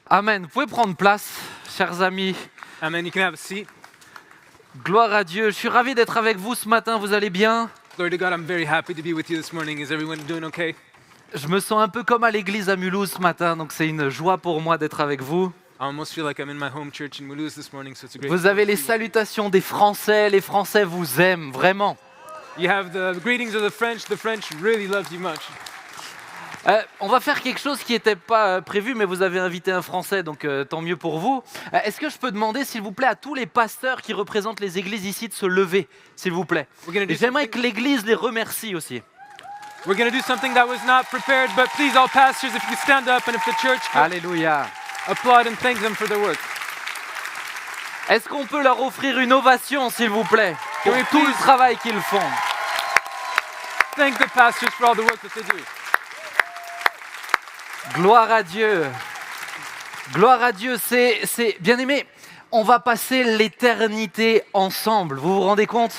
Amen. Vous pouvez prendre place, chers amis. Amen. You can have a seat. Gloire à Dieu. Je suis ravi d'être avec vous ce matin. Vous allez bien? Glory to God. I'm very happy to be with you this morning. Is everyone doing okay? Je me sens un peu comme à l'église à Mulhouse ce matin, donc c'est une joie pour moi d'être avec vous. I almost feel like I'm in my home church in Mulhouse this morning, so it's a great. Vous avez les salutations des Français. Les Français vous aiment, vraiment. You have the greetings of the French. The French really love you much. On va faire quelque chose qui n'était pas prévu, mais vous avez invité un Français, donc tant mieux pour vous. Est-ce que je peux demander, s'il vous plaît, à tous les pasteurs qui représentent les églises ici de se lever, s'il vous plaît? Et j'aimerais que l'église les remercie aussi. We're going to do something that was not prepared, but please, all pastors, if you could stand up and if the church could Alléluia. applaud and thank them for their work. Est-ce qu'on peut leur offrir une ovation, s'il vous plaît, pour Oui, tout le please. travail qu'ils font? Thank the pastors for all the work that they do. Gloire à Dieu. Gloire à Dieu. C'est bien aimé. On va passer l'éternité ensemble. Vous vous rendez compte?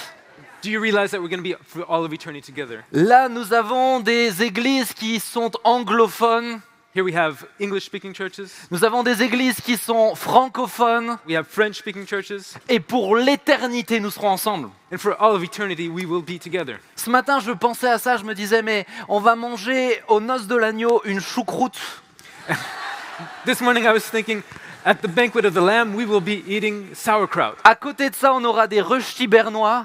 Do you realize that we're going to be for all of eternity together? Là, nous avons des églises qui sont anglophones. Here we have English-speaking churches. Nous avons des églises qui sont francophones. We have French-speaking churches. Et pour l'éternité, nous serons ensemble. And for all of eternity, we will be together. Ce matin, je pensais à ça. Je me disais, mais on va manger aux noces de l'agneau une choucroute. This morning I was thinking, at the banquet of the Lamb, we will be eating sauerkraut. À côté de ça, on aura des rösti bernois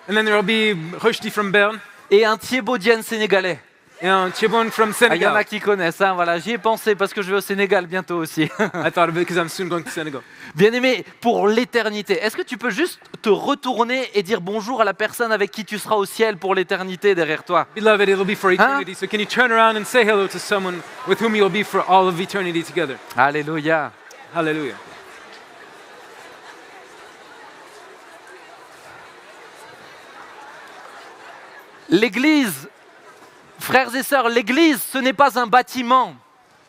And then there will be Roshti from Bern et un thiebaudienne sénégalais. and Chebon from Ah, il y en Senegal. a qui connaissent, hein, voilà. J'y ai pensé parce que je vais au Sénégal bientôt aussi. I thought of it because I'm soon going to Senegal. Bien aimé, pour l'éternité, est-ce que tu peux juste te retourner et dire bonjour à la personne avec qui tu seras au ciel pour l'éternité derrière toi? Beloved, it'll be for eternity. So can you turn around and say hello to someone with whom you'll be for all of eternity together? Alléluia. Hallelujah. L'église, frères et sœurs, l'église, ce n'est pas un bâtiment.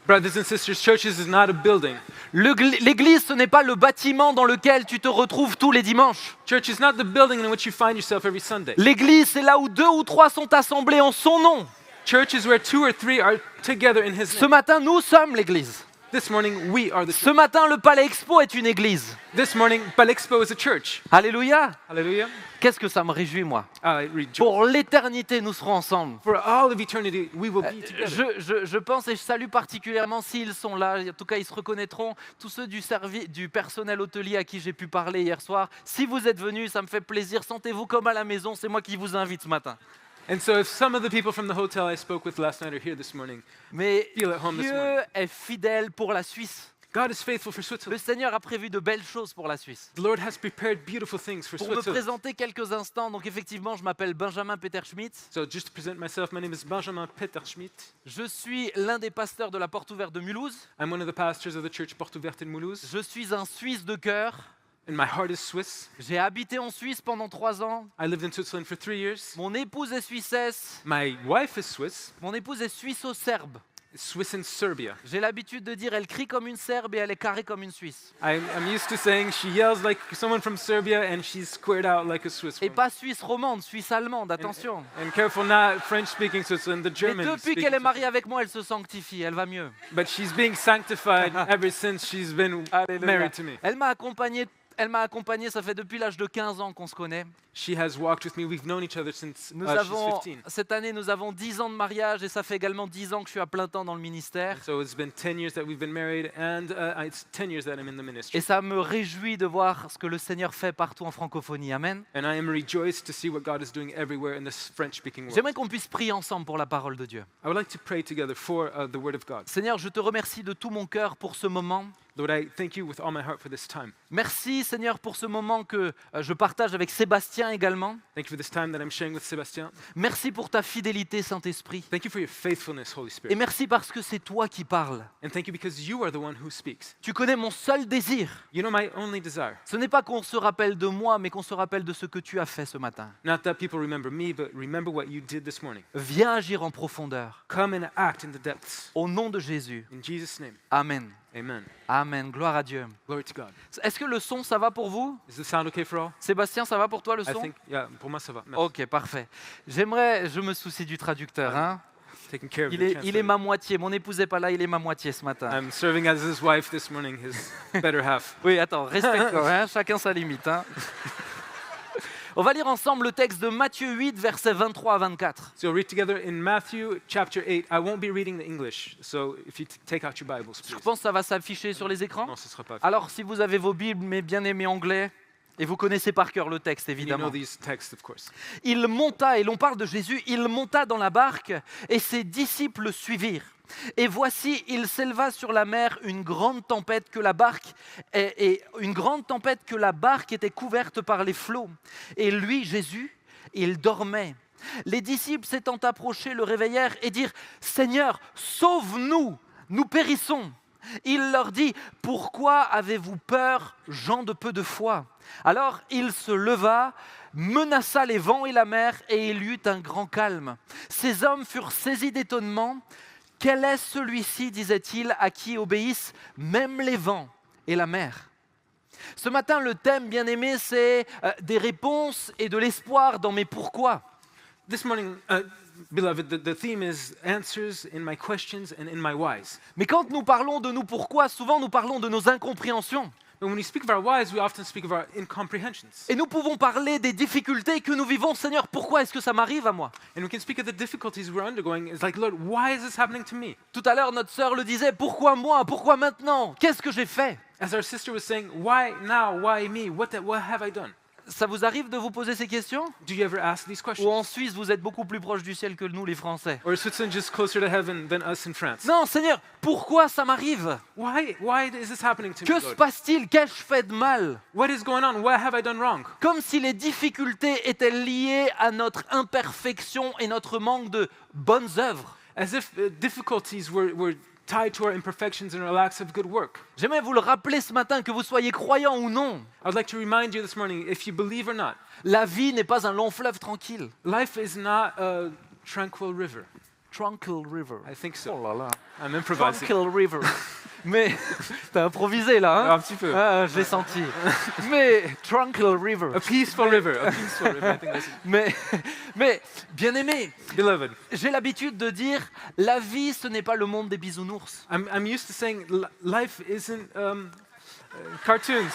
Brothers and sisters, churches is not a building. L'église, ce n'est pas le bâtiment dans lequel tu te retrouves tous les dimanches. Church is not the building in which you find yourself every Sunday. L'église, c'est là où 2 ou 3 sont assemblés en son nom. Church is where 2 or 3 are together in His Ce name. matin, nous sommes l'église. This morning, we are the Ce church. matin, le Palais Expo est une église. This morning, Palexpo is a church. Alléluia. Hallelujah. Qu'est-ce que ça me réjouit, moi. I rejoice. Pour l'éternité, nous serons ensemble. For all of eternity, we will be together. Je pense et je salue particulièrement s'ils sont là, en tout cas ils se reconnaîtront, tous ceux du personnel hôtelier à qui j'ai pu parler hier soir. Si vous êtes venus, ça me fait plaisir, sentez-vous comme à la maison, c'est moi qui vous invite ce matin. And so if some of the people from the hotel I spoke with last night are here this morning, Mais Feel at home this Dieu morning. est fidèle pour la Suisse. God is faithful for Le Switzerland. Seigneur a prévu de belles choses pour la Suisse. The Lord has prepared beautiful things for Pour me Switzerland. présenter quelques instants, donc effectivement je m'appelle Benjamin Peter Schmidt. So just to present myself, my name is Benjamin Peter Schmidt. Je suis l'un des pasteurs de la Porte Ouverte de Mulhouse. I'm one of the pastors of the church Porte Ouverte in Mulhouse, Je suis un Suisse de cœur. and my heart is Swiss. J'ai habité en Suisse pendant 3 ans. I lived in Switzerland for 3 years. Mon épouse est suissesse. My wife is Swiss, Mon épouse est suisse-serbe. Swiss in Serbia. J'ai l'habitude de dire elle crie comme une Serbe et elle est carrée comme une Suisse. I'm used to saying she yells like someone from Serbia and she's squared out like a Swiss Et woman. pas suisse romande, suisse allemande, attention. And careful, not French-speaking Switzerland, the Mais German. depuis qu'elle est mariée avec moi, elle se sanctifie, elle va mieux. But she's being sanctified ever since she's been married to me. Elle m'a accompagné, ça fait depuis l'âge de 15 ans qu'on se connaît. She has walked with me. We've known each other since Nous she's avons, 15. cette année, nous avons 10 ans de mariage et ça fait également 10 ans que je suis à plein temps dans le ministère. So it's been 10 years that we've been married, and it's 10 years that I'm in the ministry. Et ça me réjouit de voir ce que le Seigneur fait partout en francophonie. Amen. And I am rejoiced to see what God is doing everywhere in this French-speaking world. J'aimerais qu'on puisse prier ensemble pour la parole de Dieu. I would like to pray together for the Word of God. Seigneur, je te remercie de tout mon cœur pour ce moment. Lord, I thank you with all my heart for this time. Merci Seigneur pour ce moment que je partage avec Sébastien également. Thank you for this time that I'm sharing with Sebastian. Merci pour ta fidélité Saint-Esprit. Thank you for your faithfulness, Holy Et Spirit. merci parce que c'est toi qui parles. And thank you because you are the one who speaks. Tu connais mon seul désir. You know my only desire. Ce n'est pas qu'on se rappelle de moi, mais qu'on se rappelle de ce que tu as fait ce matin. Not that people remember me, but remember what you did this morning. Viens agir en profondeur. Come and act in the depths. Au nom de Jésus. In Jesus' name, Amen. amen. Amen. Gloire à Dieu. Glory to God. Est-ce que le son, ça va pour vous? Is the sound okay for all? Sébastien, ça va pour toi le I son? think, yeah, pour moi ça va. Merci. Ok, parfait. Je me soucie du traducteur. Hein? taking care of Il the est translator. ma moitié. Mon épouse n'est pas là, il est ma moitié ce matin. I'm serving as his wife this morning, his better half. Oui, attends, respecte-toi, hein, chacun sa limite. Hein. On va lire ensemble le texte de Matthieu 8, versets 23 à 24. So we'll read together in Matthew chapter 8. I won't be reading the English, so if you take out your Bibles, Je please. pense que ça va s'afficher sur les écrans. Non, ce sera pas. Alors, si vous avez vos Bibles, mais bien aimés anglais, et vous connaissez par cœur le texte, You know évidemment. these texts, of course. Il monta, et l'on parle de Jésus, il monta dans la barque, et ses disciples le suivirent. Et voici, il s'éleva sur la mer une grande tempête que la barque était couverte par les flots. Et lui, Jésus, il dormait. Les disciples s'étant approchés le réveillèrent et dirent « Seigneur, sauve-nous, nous périssons !» Il leur dit « Pourquoi avez-vous peur, gens de peu de foi ?» Alors il se leva, menaça les vents et la mer, et il y eut un grand calme. Ces hommes furent saisis d'étonnement. « Quel est celui-ci, disait-il, à qui obéissent même les vents et la mer ?» Ce matin, le thème, bien aimé, c'est des réponses et de l'espoir dans mes pourquoi. This morning, beloved, the theme is answers in my questions and in my whys. Mais quand nous parlons de nos pourquoi, souvent nous parlons de nos incompréhensions. But when we speak of our whys, we often speak of our incomprehensions. Et nous pouvons parler des difficultés que nous vivons. Seigneur, pourquoi est-ce que ça m'arrive à moi? And we can speak of the difficulties we're undergoing. It's like, Lord, why is this happening to me? Tout à l'heure, notre sœur le disait, pourquoi moi? Pourquoi maintenant? Qu'est-ce que j'ai fait? As our sister was saying, why now? Why me? What have I done? Ça vous arrive de vous poser ces questions? Do you ever ask these Ou questions? en Suisse, vous êtes beaucoup plus proche du ciel que nous, les Français? Or is Switzerland just closer to heaven than us in France? Non, Seigneur, pourquoi ça m'arrive? Why is this happening to Que me, se Lord? passe-t-il? Qu'ai-je fait de mal? What is going on? What have I done wrong? Comme si les difficultés étaient liées à notre imperfection et notre manque de bonnes œuvres. As if difficulties were tied to our imperfections and our lacks of good work. J'aimerais vous le rappeler ce matin, que vous soyez croyant ou non. I would like to remind you this morning, if you believe or not, La vie n'est pas un long fleuve tranquille. life is not a tranquil river. Tranquil River. I think so. Oh là là. I'm improvising. Tranquil River. Mais t'as improvisé là, hein? Un petit peu. Ah, je l'ai senti. Mais Tranquil River. A peaceful river. A peaceful river. I think that's it. Mais bien aimé, Beloved, j'ai l'habitude de dire la vie, ce n'est pas le monde des bisounours. I'm used to saying life isn't cartoons,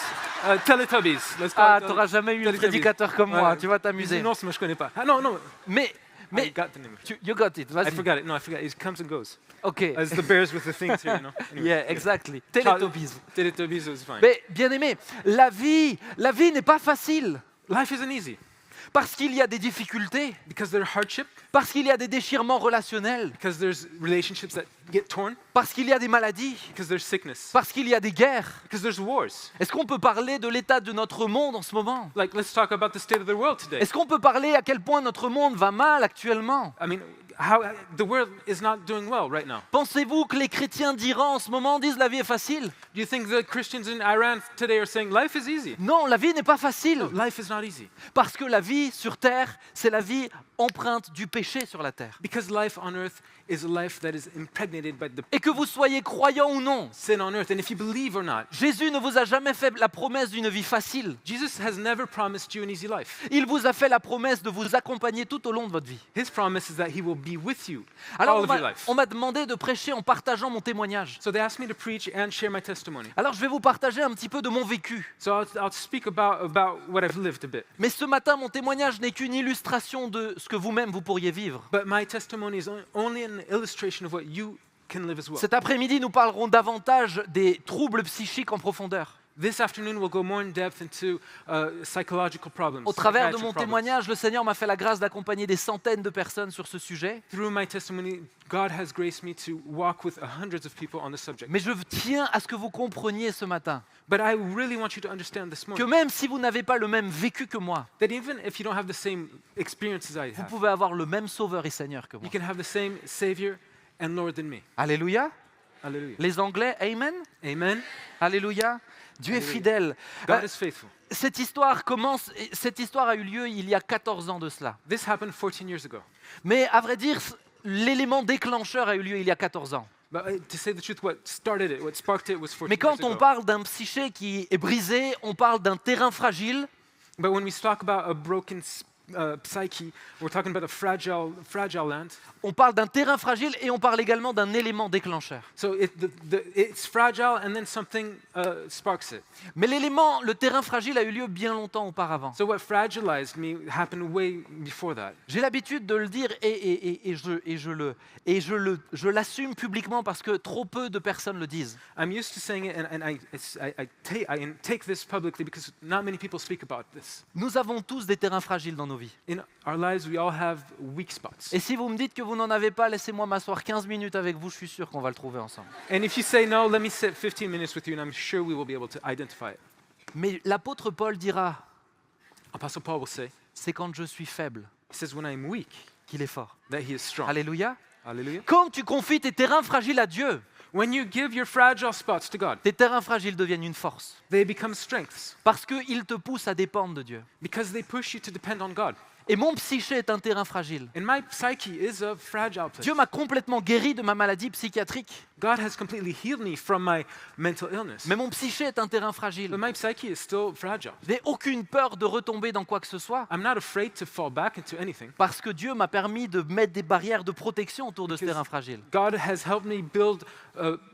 Teletubbies. Let's call Ah, it, t'auras jamais eu un Teletubbies. prédicateur comme moi, Ouais. tu vas t'amuser. Non, moi je connais pas. Ah non, non. Mais I got the name. you got it, I vas-y. forgot it. No, I forgot. It comes and goes. Ok. As the bears with the things here, you know. Anyway, Yeah, exactly. Teletubbies. Teletubbies was fine. Mais bien aimé, la vie n'est pas facile. Life isn't easy Parce qu'il y a des difficultés, because there are hardship, parce qu'il y a des déchirements relationnels, because there's relationships that get torn, parce qu'il y a des maladies, because there's sickness, parce qu'il y a des guerres. because there's wars. Est-ce qu'on peut parler de l'état de notre monde en ce moment? Like, let's talk about the state of the world today. Est-ce qu'on peut parler à quel point notre monde va mal actuellement? I mean, how the world is not doing well right now. Pensez-vous que les chrétiens d'Iran en ce moment disent la vie est facile? Do you think the Christians in Iran today are saying life is easy? Non, la vie n'est pas facile. No, life is not easy. Parce que la vie sur terre, c'est la vie empreinte du péché sur la terre. Because life on earth is a life that is impregnated by the Et que vous soyez croyant ou non, sin on earth. And if you believe or not, Jésus ne vous a jamais fait la promesse d'une vie facile. Jesus has never promised you an easy life. Il vous a fait la promesse de vous accompagner tout au long de votre vie. His promise is that he will be with you Alors all of your life. on m'a demandé de prêcher en partageant mon témoignage. So they asked me to preach and share my testimony. Alors je vais vous partager un petit peu de mon vécu. So I'll speak about what I've lived a bit. Mais ce matin, mon témoignage n'est qu'une illustration de ce que vous-même vous pourriez vivre. But my testimony is only an illustration of what you can live as well. Cet après-midi, nous parlerons davantage des troubles psychiques en profondeur. This afternoon we'll go more in depth into psychological problems. Au travers de psychiatric mon problems. témoignage, le Seigneur m'a fait la grâce d'accompagner des centaines de personnes sur ce sujet. Through my testimony, God has graced me to walk with hundreds of people on the subject. Mais je tiens à ce que vous compreniez ce matin But I really want you to understand this que morning même si vous n'avez pas le même vécu que moi, that even if you don't have the same experiences I vous have, pouvez avoir le même Sauveur et Seigneur que moi. you can have the same Savior and Lord than me. Alléluia. Hallelujah. Les Anglais, Amen. Amen. Alléluia. Dieu est Alléluia. fidèle. God is faithful. Cette histoire a eu lieu il y a 14 ans de cela. This happened 14 years ago. Mais à vrai dire, l'élément déclencheur a eu lieu il y a 14 ans. But to say the truth, what started it, what sparked it was 14 Mais quand years on ago. parle d'un psyché qui est brisé, on parle d'un terrain fragile, But when we talk about a broken psyche. We're talking about a fragile land. On parle d'un terrain fragile et on parle également d'un élément déclencheur. So it's fragile, and then something sparks it. Mais l'élément, le terrain fragile a eu lieu bien longtemps auparavant. So what fragilized me happened way before that. J'ai l'habitude de le dire et je l'assume publiquement parce que trop peu de personnes le disent. I'm used to saying it, and I take this publicly because not many people speak about this. Nous avons tous des terrains fragiles dans nos vies. In our lives, we all have weak spots. Et si vous me dites que vous n'en avez pas, laissez-moi m'asseoir 15 minutes avec vous, je suis sûr qu'on va le trouver ensemble. And if you say no, let me sit 15 minutes with you, and I'm sure we will be able to identify it. Mais l'apôtre Paul dira, Apostle Paul will say, c'est quand je suis faible he says, when I'm weak, qu'il est fort. that he is strong. Alléluia. Hallelujah. Quand tu confies tes terrains fragiles à Dieu, When you give your fragile spots to God, tes terrains fragiles deviennent une force. they become strengths Parce qu'ils te poussent à dépendre de Dieu. because they push you to depend on God. Et mon psyché est un terrain fragile. And my psyche is a fragile place. Dieu m'a complètement guéri de ma maladie psychiatrique. God has completely healed me from my mental illness. Mais mon psyché est un terrain But fragile. my psyche is still fragile. Je n'ai aucune peur de retomber dans quoi que ce soit. I'm not afraid to fall back into anything. Parce que Dieu m'a permis de mettre des barrières de protection autour de ce Because terrain fragile. God has helped me build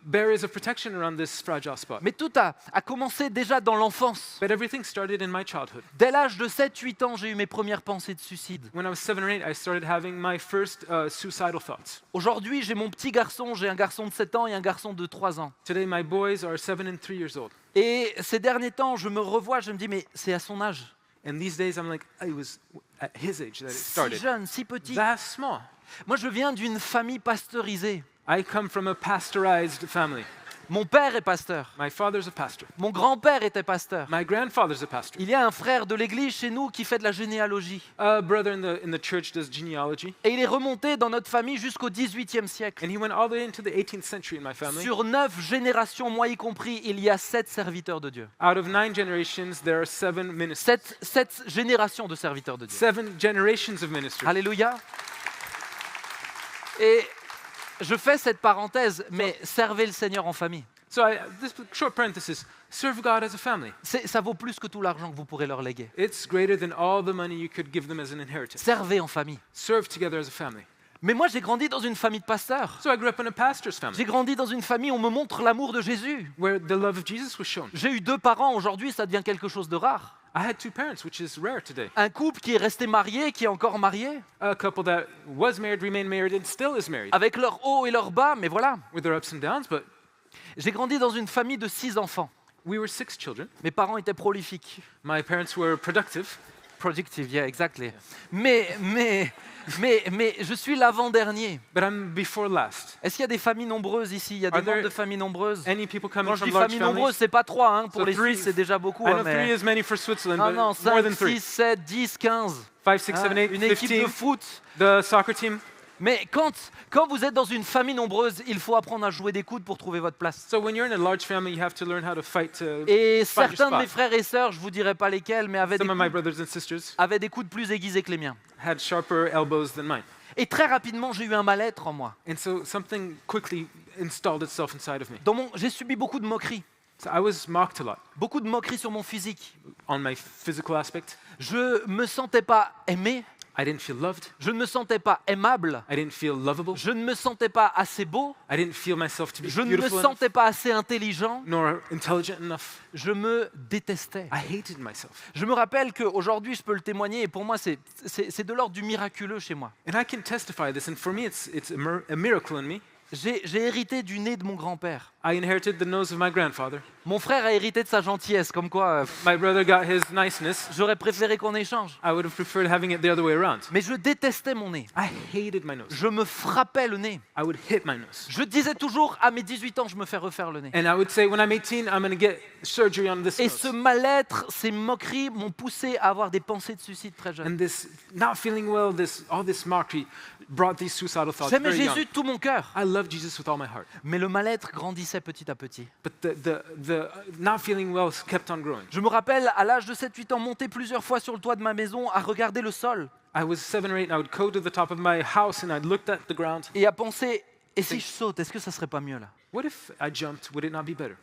barriers of protection around this fragile spot. Mais tout a commencé déjà dans l'enfance. But everything started in my childhood. Dès l'âge de 7-8 ans, j'ai eu mes premières pensées de suicide. When I was 7 or 8, I started having my first suicidal thoughts. Aujourd'hui, j'ai mon petit garçon, j'ai un garçon de 7 ans et un garçon de 3 ans. Today, my boys are 7 and 3 years old. Et ces derniers temps, je me revois, je me dis, mais c'est à son âge. And these days, I'm like, it was at his age that it Si started. jeune, si petit. That small. Moi, je viens d'une famille pasteurisée. I come from a pastorized family. Mon père est pasteur. My father's a pastor. Mon grand-père était pasteur. My grandfather's a pastor. Il y a un frère de l'église chez nous qui fait de la généalogie. A brother in the church does genealogy. Et il est remonté dans notre famille jusqu'au 18e siècle. And he went all the way into the 18th century in my family. Sur 9 générations, moi y compris, il y a 7 serviteurs de Dieu. Out of 9 generations, there are 7 ministers. 7 générations de serviteurs de Dieu. 7 generations of ministers. Alléluia. Et je fais cette parenthèse, mais servez le Seigneur en famille. So this short parenthesis, serve God as a family. Ça vaut plus que tout l'argent que vous pourrez leur léguer. It's greater than all the money you could give them as an inheritance. Servez en famille. Serve together as a family. Mais moi, j'ai grandi dans une famille de pasteurs. So I grew up in a pastor's family J'ai grandi dans une famille où on me montre l'amour de Jésus. where the love of Jesus was shown. J'ai eu 2 parents, aujourd'hui ça devient quelque chose de rare. I had 2 parents, which is rare today. Un couple qui est resté marié, qui est encore marié, A couple that was married, remained married, and still is married, avec leurs hauts et leurs bas, mais voilà. with their ups and downs, but J'ai grandi dans une famille de 6 enfants. we were 6 children. Mes parents étaient prolifiques. My parents were productive. Productive, yeah, exactly. Mais je suis l'avant-dernier. But I'm before last. Est-ce qu'il y a des familles nombreuses ici? Il y a des Are there membres de familles nombreuses? Any people coming Quand je from dis large famille families? nombreuse, c'est pas 3, hein. Pour So les three- Suisses, c'est déjà beaucoup. I hein, know 3 mais... is many for Switzerland, Non, but non, more 5, than 3. 6, 7, 10, 15. 5, 6, 7, Hein, 8, une équipe de 15. foot. The soccer team. Mais quand vous êtes dans une famille nombreuse, il faut apprendre à jouer des coudes pour trouver votre place. So when you're in a large family, you have to learn how to fight to Et find your certains de mes spot. frères et sœurs, je vous dirai pas lesquels, mais Some of my brothers and sisters avaient des coudes plus aiguisés que les miens. had sharper elbows than mine. Et très rapidement, j'ai eu un mal-être en moi. And so something quickly installed itself inside of me. J'ai subi beaucoup de moqueries. So I was mocked a lot Beaucoup de moqueries sur mon physique. on my physical aspect. Je me sentais pas aimé, I didn't feel loved. je ne me sentais pas aimable, I didn't feel lovable. je ne me sentais pas assez beau, I didn't feel myself to be je ne me beautiful enough, sentais pas assez intelligent, nor intelligent enough. je me détestais. I hated myself. Je me rappelle qu'aujourd'hui, je peux le témoigner, et pour moi, c'est de l'ordre du miraculeux chez moi. And I can testify this, and for me, it's a miracle in me. J'ai hérité du nez de mon grand-père. I inherited the nose of my grandfather. Mon frère a hérité de sa gentillesse, comme quoi My brother got his niceness. j'aurais préféré qu'on échange. I would have preferred having it the other way around. Mais je détestais mon nez. I hated my nose. Je me frappais le nez. I would hit my nose. Je disais toujours, à mes 18 ans, je me fais refaire le nez. And I would say, when I'm 18, I'm going to get surgery on this Et nose. ce mal-être, ces moqueries m'ont poussé à avoir des pensées de suicide très jeune. And this not feeling well, all this mockery brought these suicidal thoughts J'aimais very Jésus young. de tout mon cœur. I love Jesus with all my heart. Mais le mal-être grandissait petit à petit. But the not feeling well kept on growing. Je me rappelle, à l'âge de 7-8 ans, monter plusieurs fois sur le toit de ma maison à regarder le sol I was 7 or 8, and I would go to the top of my house and I'd looked at the ground. et à penser, et si je saute, est-ce que ça serait pas mieux là? What if I jumped? Would it not be better?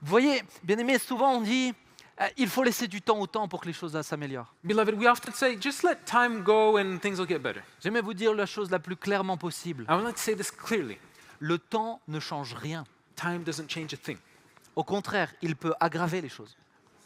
Vous voyez, bien aimé, souvent on dit, Il faut laisser du temps au temps pour que les choses s'améliorent. Beloved, we often say, just let time go and things will get better. J'aimerais vous dire la chose la plus clairement possible. I would like to say this clearly. Le temps ne change rien. Time doesn't change a thing. Au contraire, il peut aggraver les choses.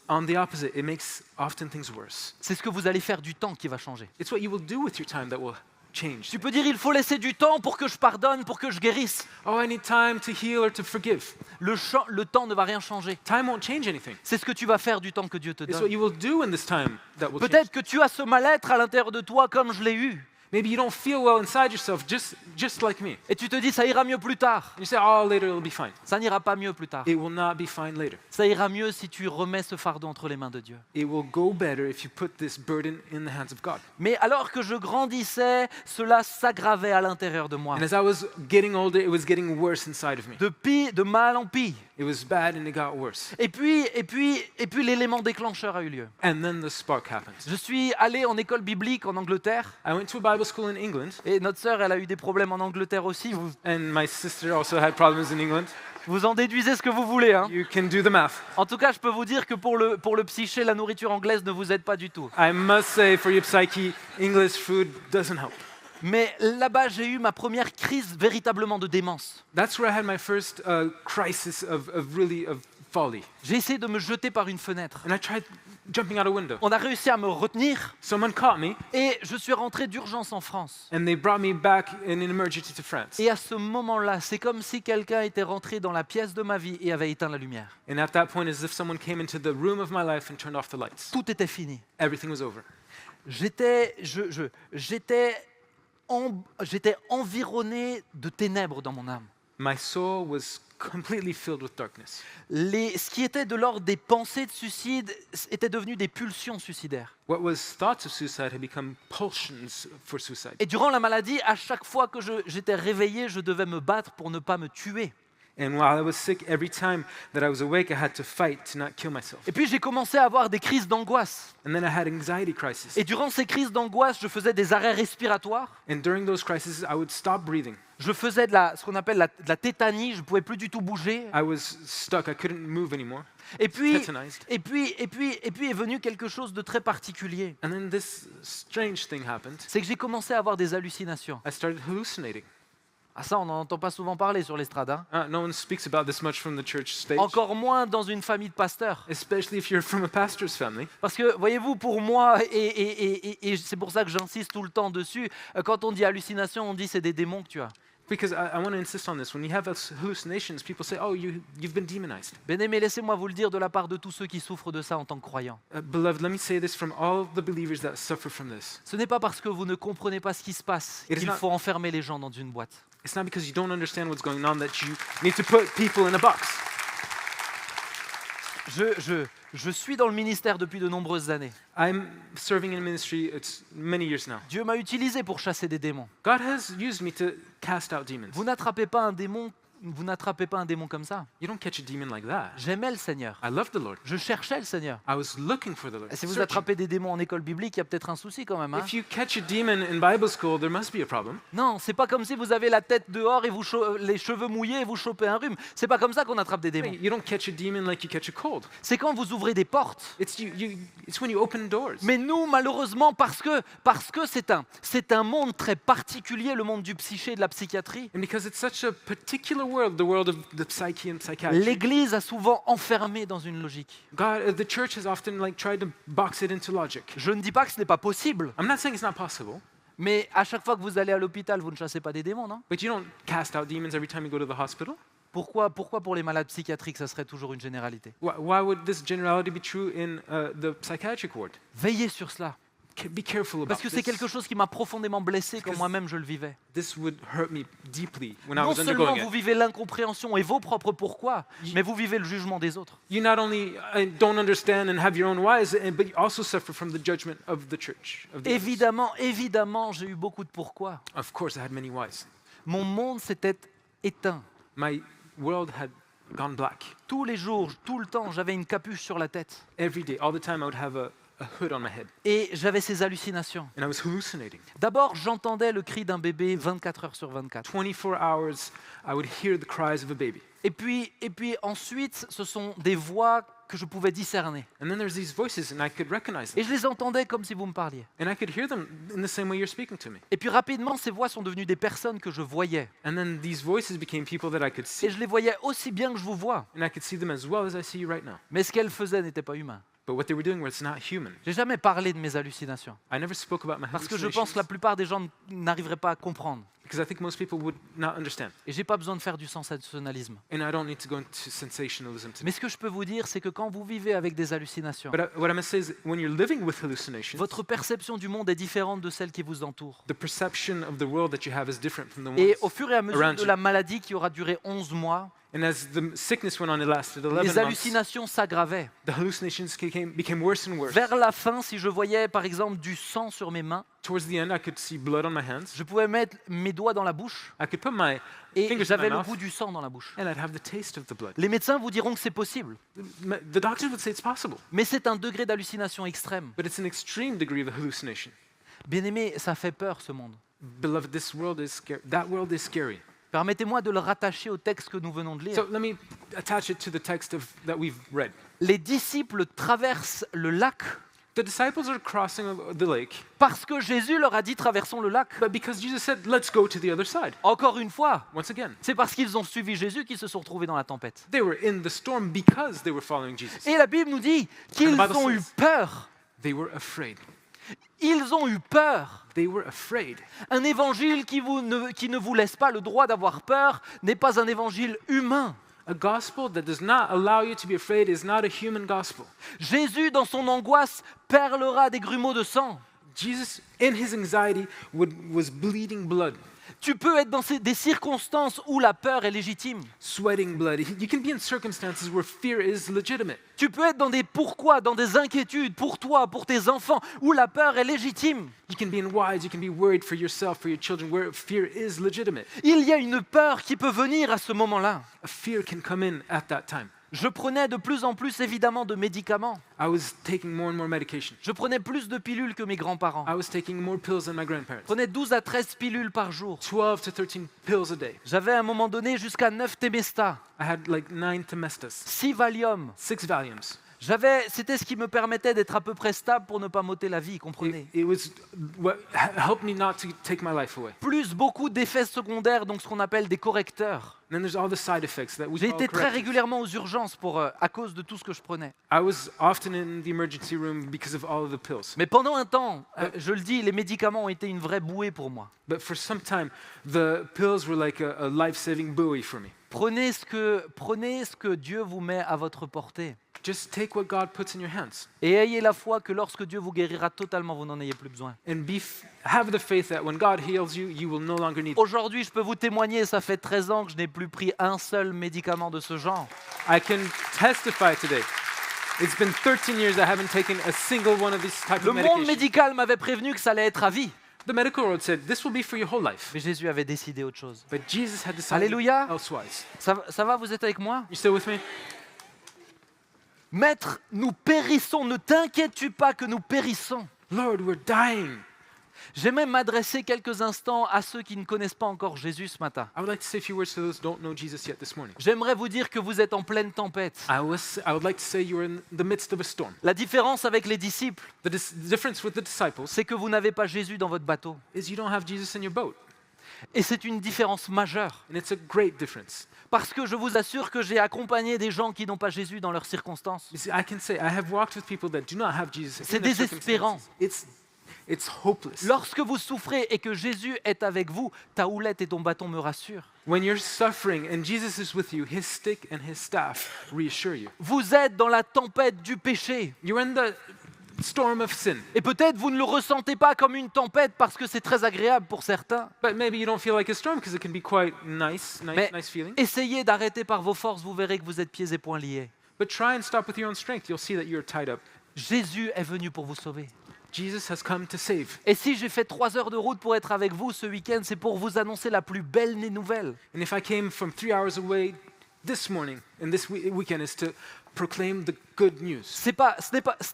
On the opposite, it makes often things worse. C'est ce que vous allez faire du temps qui va changer. It's what you will do with your time that will change. Tu peux dire, il faut laisser du temps pour que je pardonne, pour que je guérisse. Oh, I need time to heal or to forgive. Le temps ne va rien changer. Time won't change anything. C'est ce que tu vas faire du temps que Dieu te It's what donne. you will do in this time that will change. Peut-être que tu as ce mal-être à l'intérieur de toi comme je l'ai eu. Maybe you don't feel well inside yourself, just like me. Et tu te dis, ça ira mieux plus tard. You say, oh, later it'll be fine. Ça n'ira pas mieux plus tard. It will not be fine later. Ça ira mieux si tu remets ce fardeau entre les mains de Dieu. It will go better if you put this burden in the hands of God. Mais alors que je grandissais, cela s'aggravait à l'intérieur de moi. And as I was getting older, it was getting worse inside of me. De mal en pis. It was bad and it got worse. Et puis l'élément déclencheur a eu lieu. And then the spark happened. Je suis allé en école biblique en Angleterre. I went to a Bible school in England, Et notre sœur, elle a eu des problèmes en Angleterre aussi. and my sister also had problems in England. Vous en déduisez ce que vous voulez. Hein. You can do the math. En tout cas, je peux vous dire que pour le psyché, la nourriture anglaise ne vous aide pas du tout. I must say, for your psyche, English food doesn't help. Mais là-bas, j'ai eu ma première crise véritablement de démence. That's where I had my first crisis of folly. J'ai essayé de me jeter par une fenêtre. And I tried jumping out a window. On a réussi à me retenir Someone caught me, et je suis rentré d'urgence en France. and they brought me back in an emergency to France. Et à ce moment-là, c'est comme si quelqu'un était rentré dans la pièce de ma vie et avait éteint la lumière. And at that point, as if someone came into the room of my life and turned off the lights. Tout était fini. Everything was over. J'étais environné de ténèbres dans mon âme. My soul was completely filled with darkness. Ce qui était de l'ordre des pensées de suicide était devenu des pulsions suicidaires. What was thoughts of suicide had become pulsions for suicide. Et durant la maladie, à chaque fois que j'étais réveillé, je devais me battre pour ne pas me tuer. And while I was sick, every time that I was awake, I had to fight to not kill myself. Et puis j'ai commencé à avoir des crises d'angoisse. And then I had anxiety crises. Et durant ces crises d'angoisse, je faisais des arrêts respiratoires. And during those crises, I would stop breathing. Je faisais ce qu'on appelle de la tétanie, je ne pouvais plus du tout bouger. I was stuck. I couldn't move anymore. Et puis Tetanized. est venu quelque chose de très particulier. And then this strange thing happened. C'est que j'ai commencé à avoir des hallucinations. I started hallucinating. Ah ça, on n'en entend pas souvent parler sur l'estrade. Hein. No one speaks about this much from the church stage. Encore moins dans une famille de pasteurs. Especially if you're from a pastor's family. Parce que, voyez-vous, pour moi, et c'est pour ça que j'insiste tout le temps dessus, quand on dit hallucination, on dit c'est des démons que tu as. Because I want to insist on this. When you have hallucinations, people say, oh, you've been demonized. Bien-aimés, laissez-moi vous le dire de la part de tous ceux qui souffrent de ça en tant que croyants. Beloved, let me say this from all the believers that suffer from this. Ce n'est pas parce que vous ne comprenez pas ce qui se passe It is qu'il not- faut enfermer les gens dans une boîte. It's not because you don't understand what's going on that you need to put people in a box. Je suis dans le ministère depuis de nombreuses années. I'm serving in ministry, it's many years now. Dieu m'a utilisé pour chasser des démons. God has used me to cast out demons. Vous n'attrapez pas un démon comme ça. You don't catch a demon like that. J'aimais le Seigneur. I love the Lord. Je cherchais le Seigneur. I was looking for the Lord. Et si vous searching. attrapez des démons en école biblique, il y a peut-être un souci quand même. Hein. If you catch a demon in Bible school, there must be a problem. Non, c'est pas comme si vous avez la tête dehors et les cheveux mouillés et vous chopez un rhume. C'est pas comme ça qu'on attrape des démons. You don't catch a demon like you catch a cold. C'est quand vous ouvrez des portes. It's when you open doors. Mais nous, malheureusement, parce que c'est un monde très particulier, le monde du psyché et de la psychiatrie, And because it's such a particular world, the world of the psyche and psychiatry, l'Église a souvent enfermé dans une logique. the church has often tried to box it into logic. Je ne dis pas que ce n'est pas possible, I'm not saying it's not possible, mais à chaque fois que vous allez à l'hôpital, vous ne chassez pas des démons, non? but you don't cast out demons every time you go to the hospital. Pourquoi pour les malades psychiatriques, ça serait toujours une généralité? Why would this generality be true in the psychiatric ward? Veillez sur cela, Be careful about parce que c'est quelque this. chose qui m'a profondément blessé quand Because moi-même je le vivais. This would hurt me deeply when I Non was seulement undergoing vous it. vivez l'incompréhension et vos propres pourquoi, mais vous vivez le jugement des autres. You not only don't understand and have your own whys, but you also suffer from the judgment of the church. Of the others. Évidemment, j'ai eu beaucoup de pourquoi. Of course, I had many whys. Mon monde s'était éteint. My world had gone black. Tous les jours, tout le temps, j'avais une capuche sur la tête. Every day, all the time, I would have a hood on my head. Et j'avais ces hallucinations. And I was hallucinating. D'abord, j'entendais le cri d'un bébé 24 heures sur 24. 24 hours, I would hear the cries of a baby. Et puis ensuite, ce sont des voix que je pouvais discerner. And then there's these voices, and I could recognize Et them. je les entendais comme si vous me parliez. And I could hear them in the same way you're speaking to me. Et puis rapidement, ces voix sont devenues des personnes que je voyais. And then these voices became people that I could see, Et je les voyais aussi bien que je vous vois. and I could see them as well as I see you right now. Mais ce qu'elles faisaient n'était pas humain. But what they were doing was not human. J'ai jamais parlé de mes hallucinations. I never spoke about my Parce que je pense que la hallucinations plupart des gens n'arriveraient pas à comprendre. because I think most people would not understand. Et j'ai pas besoin de faire du sensationnalisme. And I don't need to go into sensationalism today. Mais ce que je peux vous dire, c'est que quand vous vivez avec des hallucinations, What I'm going to say is when you're living with hallucinations, votre perception du monde est différente de celle qui vous entoure. the perception of the world that you have is different from the Et ones au fur et à mesure around de you. la maladie qui aura duré 11 mois, And as the sickness went on, it lasted 11 les months. hallucinations s'aggravaient. The hallucinations became worse and worse. Vers la fin, si je voyais par exemple du sang sur mes mains, Towards the end, I could see blood on my hands. je pouvais mettre mes doigts dans la bouche I could put my et fingers in j'avais my le mouth, goût du sang dans la bouche. and I'd have the taste of the blood. Les médecins vous diront que c'est possible, The doctors would say it's possible, mais c'est un degré d'hallucination extrême. but it's an extreme degree of hallucination. Bien-aimé, ça fait peur ce monde. Beloved, this world is scary. That world is scary. Permettez-moi de le rattacher au texte que nous venons de lire. So let me attach it to the text that we've read. Les disciples traversent le lac The disciples are crossing the lake, parce que Jésus leur a dit traversons le lac. but because Jesus said, let's go to the other side. Encore une fois, Once again, c'est parce qu'ils ont suivi Jésus qu'ils se sont retrouvés dans la tempête. they were in the storm because they were following Jesus. Et la Bible nous dit qu'ils And the Bible ont eu says- peur. They were afraid. Ils ont eu peur. They were afraid. Un évangile qui ne vous laisse pas le droit d'avoir peur n'est pas un évangile humain. A gospel that does not allow you to be afraid is not a human gospel. Jésus, dans son angoisse, perlera des grumeaux de sang. Jesus, in his anxiety, was bleeding blood, Tu peux être dans des circonstances où la peur est légitime. sweating blood. You can be in circumstances where fear is legitimate. Tu peux être dans des pourquoi, dans des inquiétudes pour toi, pour tes enfants, où la peur est légitime. You can be in whys, you can be worried for yourself, for your children, where fear is legitimate. Il y a une peur qui peut venir à ce moment-là. A fear can come in at that time. Je prenais de plus en plus évidemment de médicaments. I was taking more and more medication. Je prenais plus de pilules que mes grands-parents. I was taking more pills than my Je grandparents. prenais 12 à 13 pilules par jour. 12 to 13 pills a day. J'avais à un moment donné jusqu'à 9 Temesta, I had like 9 Temestas, 6 Valium. 6 Valiums. C'était ce qui me permettait d'être à peu près stable pour ne pas m'ôter la vie, comprenez. It was what helped me not to take my life away. Plus beaucoup d'effets secondaires, donc ce qu'on appelle des correcteurs. And then there's all the side effects that we J'ai call été très correctives. régulièrement aux urgences à cause de tout ce que je prenais. I was often in the emergency room because of all of the pills. Mais pendant un temps, je le dis, les médicaments ont été une vraie bouée pour moi. But for some time, the pills were like a life-saving buoy for me. Prenez ce que Dieu vous met à votre portée. Just take what God puts in your hands Et ayez la foi que lorsque Dieu vous guérira totalement, vous n'en ayez plus besoin. and have the faith that when God heals you, you will no longer need. Aujourd'hui, je peux vous témoigner, ça fait 13 ans que je n'ai plus pris un seul médicament de ce genre. I can testify today. It's been 13 years I haven't taken a single one of these types Le of monde medication. médical m'avait prévenu que ça allait être à vie. The medical world said this will be for your whole life. Mais Jésus avait décidé autre chose. But Jesus had decided Alléluia. elsewise. Ça va, vous êtes avec moi? You still with me? Maître, nous périssons, ne t'inquiètes-tu pas que nous périssons. Lord, we're dying. J'aimerais m'adresser quelques instants à ceux qui ne connaissent pas encore Jésus ce matin. I would like to say a few words to those who don't know Jesus yet this morning. J'aimerais vous dire que vous êtes en pleine tempête. I would like to say you are in the midst of a storm. La différence avec les disciples, The difference with the disciples c'est que vous n'avez pas Jésus dans votre bateau. is you don't have Jesus in your boat. Et c'est une différence majeure. And it's a great difference. Parce que je vous assure que j'ai accompagné des gens qui n'ont pas Jésus dans leurs circonstances. You see, I can say I have walked with people that do not have Jesus. C'est in their désespérant. circumstances. It's hopeless. Lorsque vous souffrez et que Jésus est avec vous, ta houlette et ton bâton me rassurent. When you're suffering and Jesus is with you, his stick and his staff reassure you. Vous êtes dans la tempête du péché. You're in the storm of sin. Et peut-être vous ne le ressentez pas comme une tempête parce que c'est très agréable pour certains. But maybe you don't feel like a storm because it can be quite nice Mais feeling. essayez d'arrêter par vos forces, vous verrez que vous êtes pieds et poings liés. But try and stop with your own strength. You'll see that you're tied up. Jésus est venu pour vous sauver. Jesus has come to save. Et si j'ai fait 3 heures de route pour être avec vous ce week-end, c'est pour vous annoncer la plus belle des nouvelles. And if I came from 3 hours away this morning and this weekend is to proclaim the good news. Ce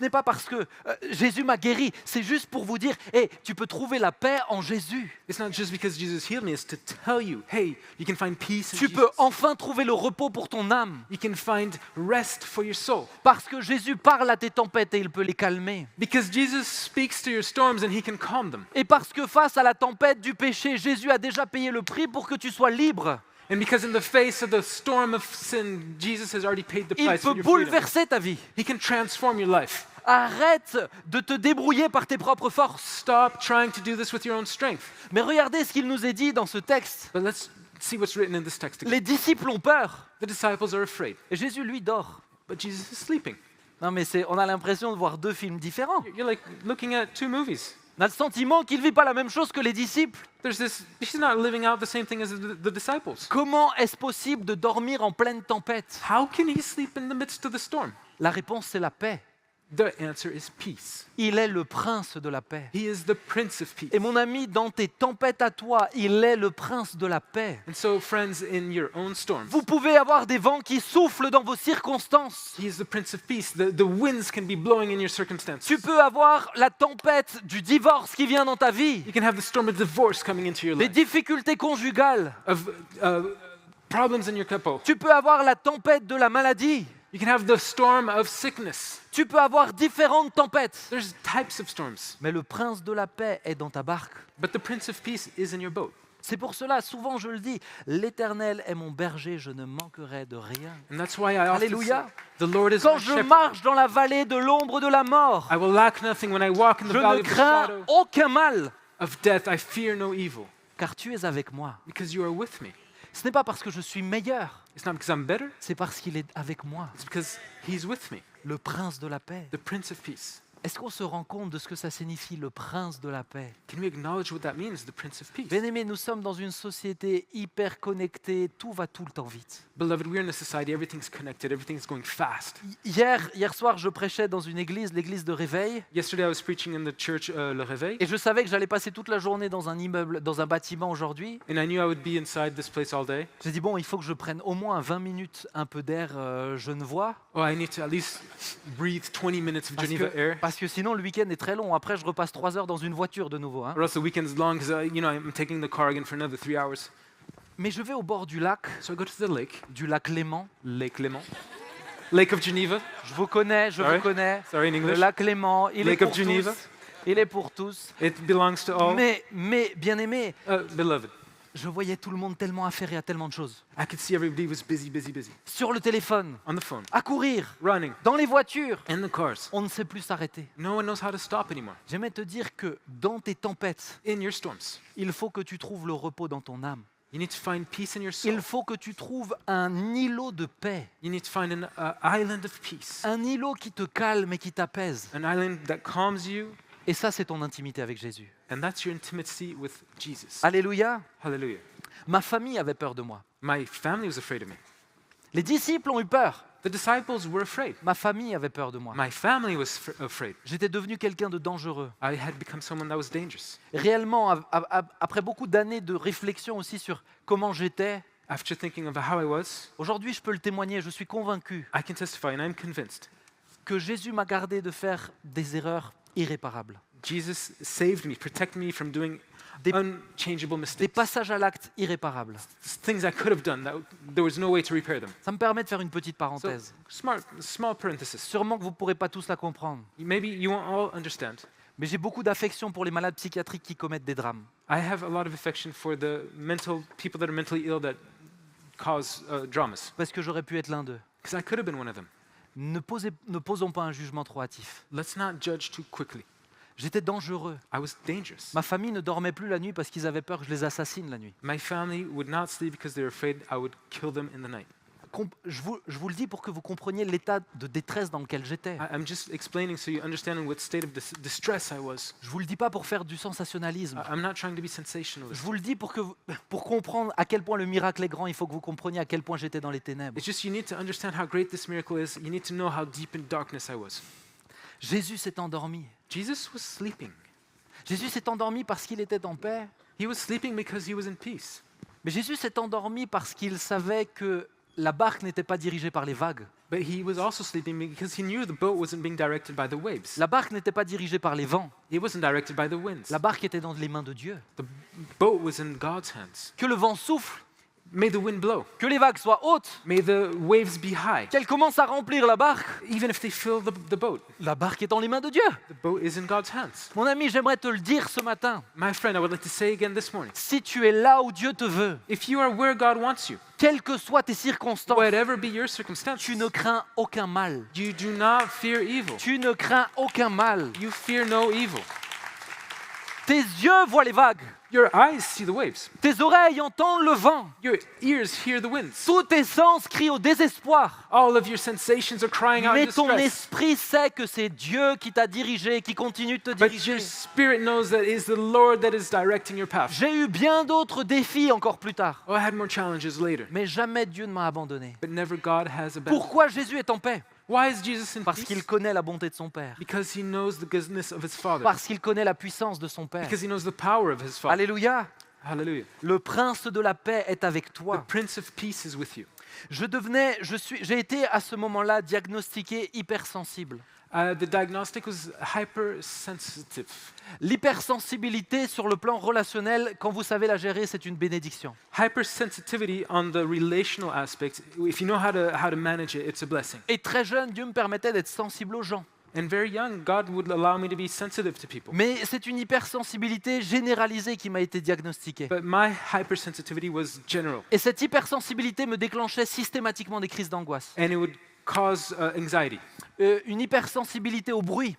n'est pas parce que Jésus m'a guéri, c'est juste pour vous dire, hey, tu peux trouver la paix en Jésus. It's not just because Jesus healed me, it's to tell you, hey, you can find peace in Tu Jesus. peux enfin trouver le repos pour ton âme. You can find rest for your soul. Parce que Jésus parle à tes tempêtes et il peut les calmer. Because Jesus speaks to your storms and he can calm them. Et parce que face à la tempête du péché, Jésus a déjà payé le prix pour que tu sois libre. And because in the face of the storm of sin, Jesus has already paid the Il price peut for your freedom. bouleverser ta vie. He can transform your life. Arrête de te débrouiller par tes propres forces. Stop trying to do this with your own strength. Mais regardez ce qu'il nous est dit dans ce texte. But let's see what's written in this text again. Les disciples ont peur. The disciples are afraid, Et Jésus, lui, dort. but Jesus is sleeping. Non mais on a l'impression de voir deux films différents. You're like looking at two movies. On a le sentiment qu'il ne vit pas la même chose que les disciples. He's not living out the same thing as the disciples. Comment est-ce possible de dormir en pleine tempête? How can he sleep in the midst of the storm? La réponse, c'est la paix. The answer is peace. Il est le prince de la paix. He is the Prince of Peace. Et mon ami, dans tes tempêtes à toi, il est le prince de la paix. And so, friends, in your own storms, Vous pouvez avoir des vents qui soufflent dans vos circonstances. he is the Prince of Peace. The winds can be blowing in your circumstances. Tu peux avoir la tempête du divorce qui vient dans ta vie, You can have the storm of divorce coming into your des life, difficultés conjugales. of problems in your couple. Tu peux avoir la tempête de la maladie. You can have the storm of sickness. Tu peux avoir différentes tempêtes. There's types of storms, Mais le prince de la paix est dans ta barque. but the Prince of Peace is in your boat. C'est pour cela, souvent je le dis, l'Éternel est mon berger, je ne manquerai de rien. And that's why I often Alléluia. say, the Lord is Quand my je shepherd. marche dans la vallée de l'ombre de la mort, I will lack nothing when I walk in the je valley ne of the crains shadow aucun mal, of death. I fear no evil, car tu es avec moi. because you are with me. Ce n'est pas parce que je suis meilleur, It's not because I'm better, c'est parce qu'il est avec moi, it's because he's with me, le prince de la paix. the Prince of Peace. Est-ce qu'on se rend compte de ce que ça signifie, le prince de la paix? Can we acknowledge what that means, the Prince of Peace? Bien-aimés, nous sommes dans une société hyper connectée, tout va tout le temps vite. Beloved, we're in a society, everything's connected, everything's going fast. Hier soir, je prêchais dans une église, l'église de Réveil, Yesterday, I was preaching in the church, Le Réveil, et je savais que j'allais passer toute la journée dans un immeuble, dans un bâtiment aujourd'hui. and I knew I would be inside this place all day. J'ai dit, bon, il faut que je prenne au moins 20 minutes un peu d'air genevois, Oh, I need to at least breathe 20 minutes of Geneva air, parce que sinon le week-end est très long. Après, je repasse 3 heures dans une voiture de nouveau. Hein. or else the weekend's long, because, I'm taking the car again for another 3 hours. Mais je vais au bord du lac So I go to the lake, Léman. Lake Léman, Lake of Geneva. Je vous connais, je Sorry. vous connais. Sorry, in Le English. lac Léman, il Lake est of pour Geneva. tous. Il est pour tous. It belongs to all. Mais bien aimé, Beloved, je voyais tout le monde tellement affairé à tellement de choses. I could see everybody was busy, busy, busy. Sur le téléphone, On the phone, à courir, running, dans les voitures. in the cars. On ne sait plus s'arrêter. No one knows how to stop anymore. J'aimerais te dire que dans tes tempêtes, In your storms, il faut que tu trouves le repos dans ton âme. you need to find peace in your soul. Il faut que tu trouves un îlot de paix, You need to find an island of peace, un îlot qui te calme et qui t'apaise. an island that calms you, Et ça, c'est ton intimité avec Jésus. and that's your intimacy with Jesus. Alléluia. Hallelujah. Ma famille avait peur de moi. My family was afraid of me. Les disciples ont eu peur. The disciples were afraid. Ma famille avait peur de moi. My family was afraid. J'étais devenu quelqu'un de dangereux. I had become someone that was dangerous. Réellement, après beaucoup d'années de réflexion aussi sur comment j'étais, After thinking of how I was, aujourd'hui, je peux le témoigner, je suis convaincu I can testify, and I'm convinced, que Jésus m'a gardé de faire des erreurs irréparables, Jesus saved me, protected me from doing Des- unchangeable des mistakes. passages à l'acte irréparables. Things I could have done that there was no way to repair them. Ça me permet de faire une petite So, parenthèse. small parenthesis. Sûrement que vous ne pourrez pas tous la comprendre, Maybe you won't all understand. mais j'ai beaucoup d'affection pour les malades psychiatriques qui commettent des drames. I have a lot of affection for the people that are mentally ill that cause dramas, Parce que j'aurais pu être l'un d'eux. because I could have been one of them. Ne posons pas un jugement trop hâtif. Let's not judge too quickly. J'étais dangereux. I was dangerous. Ma famille ne dormait plus la nuit parce qu'ils avaient peur que je les assassine la nuit. My family would not sleep because they were afraid I would kill them in the night. Je vous le dis pour que vous compreniez l'état de détresse dans lequel j'étais. I'm just explaining so you understand in what state of distress I was. Je vous le dis pas pour faire du sensationnalisme. I'm not trying to be Je sensationalist. vous le dis pour comprendre à quel point le miracle est grand, il faut que vous compreniez à quel point j'étais dans les ténèbres. It's just you need to understand how great this miracle is. You need to know how deep in darkness I was. Jésus s'est endormi. Jesus was sleeping. Jésus s'est endormi parce qu'il était en paix. He was sleeping because he was in peace. Mais Jésus s'est endormi parce qu'il savait que la barque n'était pas dirigée par les vagues. But he was also sleeping because he knew the boat wasn't being directed by the waves. La barque n'était pas dirigée par les vents. It wasn't directed by the winds. La barque était dans les mains de Dieu. The boat was in God's hands. Que le vent souffle, May the wind blow. que les vagues soient hautes, May the waves be high. qu'elles commencent à remplir la barque. Even if they fill the boat, La barque est dans les mains de Dieu. the boat is in God's hands. Mon ami, j'aimerais te le dire ce matin. My friend, I would like to say again this morning, Si tu es là où Dieu te veut, if you are where God wants you, quelles que soient tes circonstances, whatever be your circumstances, tu ne crains aucun mal. you do not fear evil. Tu ne crains aucun mal. You fear no evil. Tes yeux voient les vagues. Your eyes see the waves. Tes oreilles entendent le vent. Your ears hear the winds. Tous tes sens crient au désespoir. All of your sensations are crying out in Mais ton distress. esprit sait que c'est Dieu qui t'a dirigé, qui continue de te But diriger. your spirit knows that it is the Lord that is directing your path. J'ai eu bien d'autres défis encore plus tard. Oh, I had more challenges later. Mais jamais Dieu ne m'a abandonné. But never God has abandoned. Pourquoi Jésus est en paix? Why is Jesus in Parce qu'il peace? connaît la bonté de son Père. Because he knows the goodness of his Father. Parce qu'il connaît la puissance de son Père. Because he knows the power of his Father. Alléluia. Hallelujah. Le prince de la paix est avec The toi. Prince of Peace is with you. J'ai été à ce moment-là diagnostiqué hypersensible. The diagnostic was hypersensitive. L'hypersensibilité sur le plan relationnel, quand vous savez la gérer, c'est une bénédiction. Hypersensitivity on the relational aspect, if you know how to manage it, it's a blessing. Et très jeune, Dieu me permettait d'être sensible aux gens. And very young, God would allow me to be sensitive to people. Mais c'est une hypersensibilité généralisée qui m'a été diagnostiquée. But my hypersensitivity was general, Et cette hypersensibilité me déclenchait systématiquement des crises d'angoisse. and it would cause anxiety, Une hypersensibilité au bruit,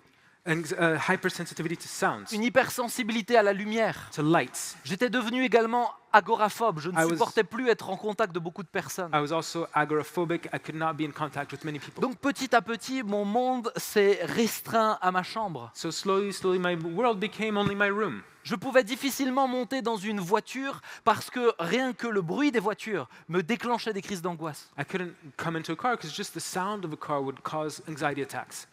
hypersensitivity to sounds, une hypersensibilité à la lumière. to lights. J'étais devenu également agoraphobe. Je ne I was- supportais plus être en contact de beaucoup de personnes. I was also agoraphobic. I could not be in contact with many people. Donc petit à petit, mon monde s'est restreint à ma chambre. So slowly, my world became only my room. Je pouvais difficilement monter dans une voiture parce que rien que le bruit des voitures me déclenchait des crises d'angoisse. I couldn't come into a car because just the sound of a car would cause anxiety attacks.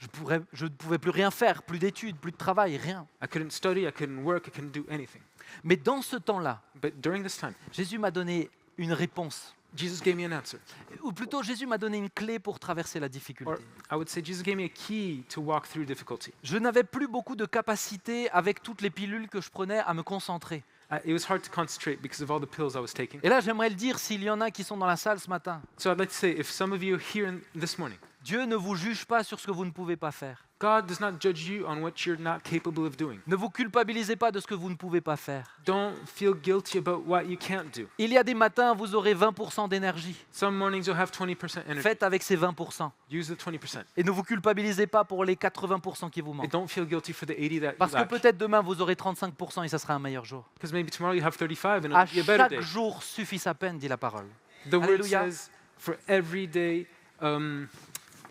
Je ne pouvais plus rien faire, plus d'études, plus de travail, rien. I couldn't study, I couldn't work, I couldn't do anything. Mais dans ce temps-là, But during this time, Jésus m'a donné une réponse. Jesus gave me an answer. Ou plutôt, Jésus m'a donné une clé pour traverser la Or difficulté. I would say Jesus gave me a key to walk through difficulty. Je n'avais plus beaucoup de capacité, avec toutes les pilules que je prenais, à me concentrer. It was hard to concentrate because of all the pills I was taking. Et là, j'aimerais le dire s'il y en a qui sont dans la salle ce matin. So I'd like to say, if some of you here this morning, Dieu ne vous juge pas sur ce que vous ne pouvez pas faire. God does not judge you on what you're not capable of doing. Ne vous culpabilisez pas de ce que vous ne pouvez pas faire. Don't feel guilty about what you can't do. Il y a des matins, vous aurez 20% d'énergie. Some mornings you'll have 20% energy. Faites avec ces 20%. Use the 20%. Et ne vous culpabilisez pas pour les 80% qui vous And manquent. don't feel guilty for the 80 that Parce you que lack. peut-être demain, vous aurez 35% et ça sera un meilleur jour. Because maybe tomorrow you have 35 and À it'll be a better day. chaque jour suffit sa peine, dit la parole. The word Hallelujah. says, for every day,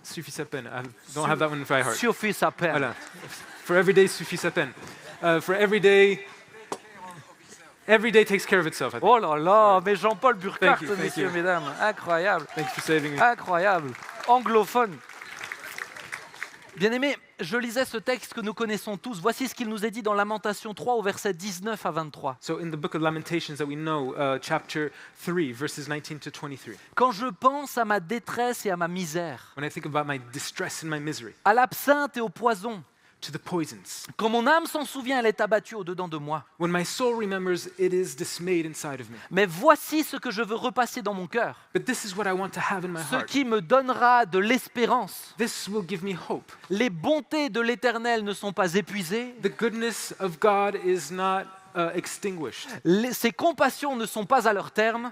suffit sa peine. I don't have that one by heart. Suffit sa peine. Voilà. For every day suffit sa peine. For every day takes care of itself, I think. Oh là là, mais Jean-Paul Burkhardt, Thank you, messieurs, you. mesdames. Incroyable, Thanks for saving me. incroyable. Anglophone. Bien-aimés, je lisais ce texte que nous connaissons tous. Voici ce qu'il nous est dit dans Lamentation 3 au verset 19 à 23. So in the book of Lamentations that we know, chapter 3, verses 19 to 23, Quand je pense à ma détresse et à ma misère, when I think about my distress and my misery, à l'absinthe et au poison, to the poisons, quand mon âme s'en souvient, elle est abattue au-dedans de moi. when my soul remembers, it is dismayed inside of me. Mais voici ce que je veux repasser dans mon cœur, But this is what I want to have in my ce heart. qui me donnera de l'espérance. This will give me hope. Les bontés de l'Éternel ne sont pas épuisées, The goodness of God is not extinguished. ses compassions ne sont pas à leur terme,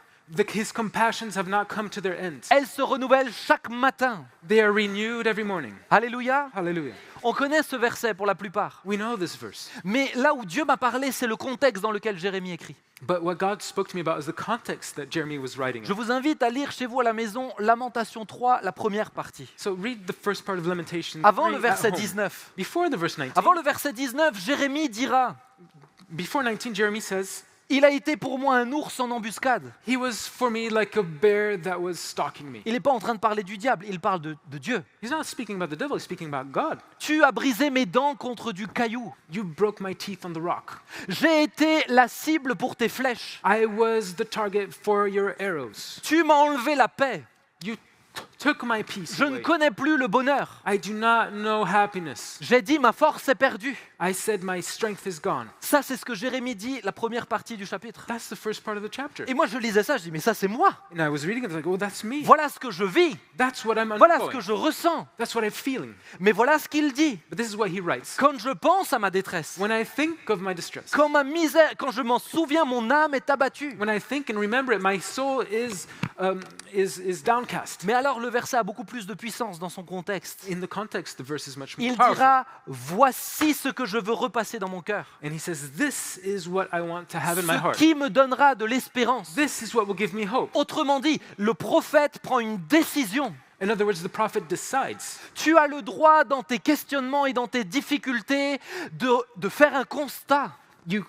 His compassions have not come to their end. elles se renouvellent chaque matin. They are renewed every morning. Alléluia. Hallelujah. On connaît ce verset pour la plupart. We know this verse. Mais là où Dieu m'a parlé, c'est le contexte dans lequel Jérémie écrit. But what God spoke to me about is the context that Jeremy was writing Je in. vous invite à lire chez vous à la maison Lamentation 3, la première partie. So read the first part of Lamentation Avant 3 le at verset home. 19. Before the verse 19. Avant le verset 19, Jérémie dira Before 19, Jeremy says, « Il a été pour moi un ours en embuscade ». He was for me like a bear that was stalking me. Il n'est pas en train de parler du diable, il parle de Dieu. He's not speaking about the devil, he's speaking about God. Tu as brisé mes dents contre du caillou. You broke my teeth on the rock. J'ai été la cible pour tes flèches. I was the target for your arrows. Tu m'as enlevé la paix. You took my peace Je ne away. connais plus le bonheur. I do not know happiness. J'ai dit, ma force est perdue. I said my strength is gone. Ça, c'est ce que Jérémie dit, la première partie du chapitre. That's the first part of the chapter. Et moi, je lisais ça, je dis, mais ça, c'est moi. And I was reading it, I was like, oh, that's me. Voilà ce que je vis. That's what I'm Voilà ce undergoing. que je ressens. That's what I'm feeling. Mais voilà ce qu'il dit. But this is what he writes. Quand je pense à ma détresse, When I think of my distress, quand ma misère, quand je m'en souviens, mon âme est abattue. when I think and remember it, my soul is downcast. Mais alors, le verset a beaucoup plus de puissance dans son contexte. In the context, the verse is much more Il powerful. dira, voici ce que je veux repasser dans mon cœur. And he says, this is what I want to have in my Ce heart. qui me donnera de l'espérance. This is what will give me hope. Autrement dit, le prophète prend une décision. In other words, the prophet decides. Tu as le droit dans tes questionnements et dans tes difficultés de faire un constat. You're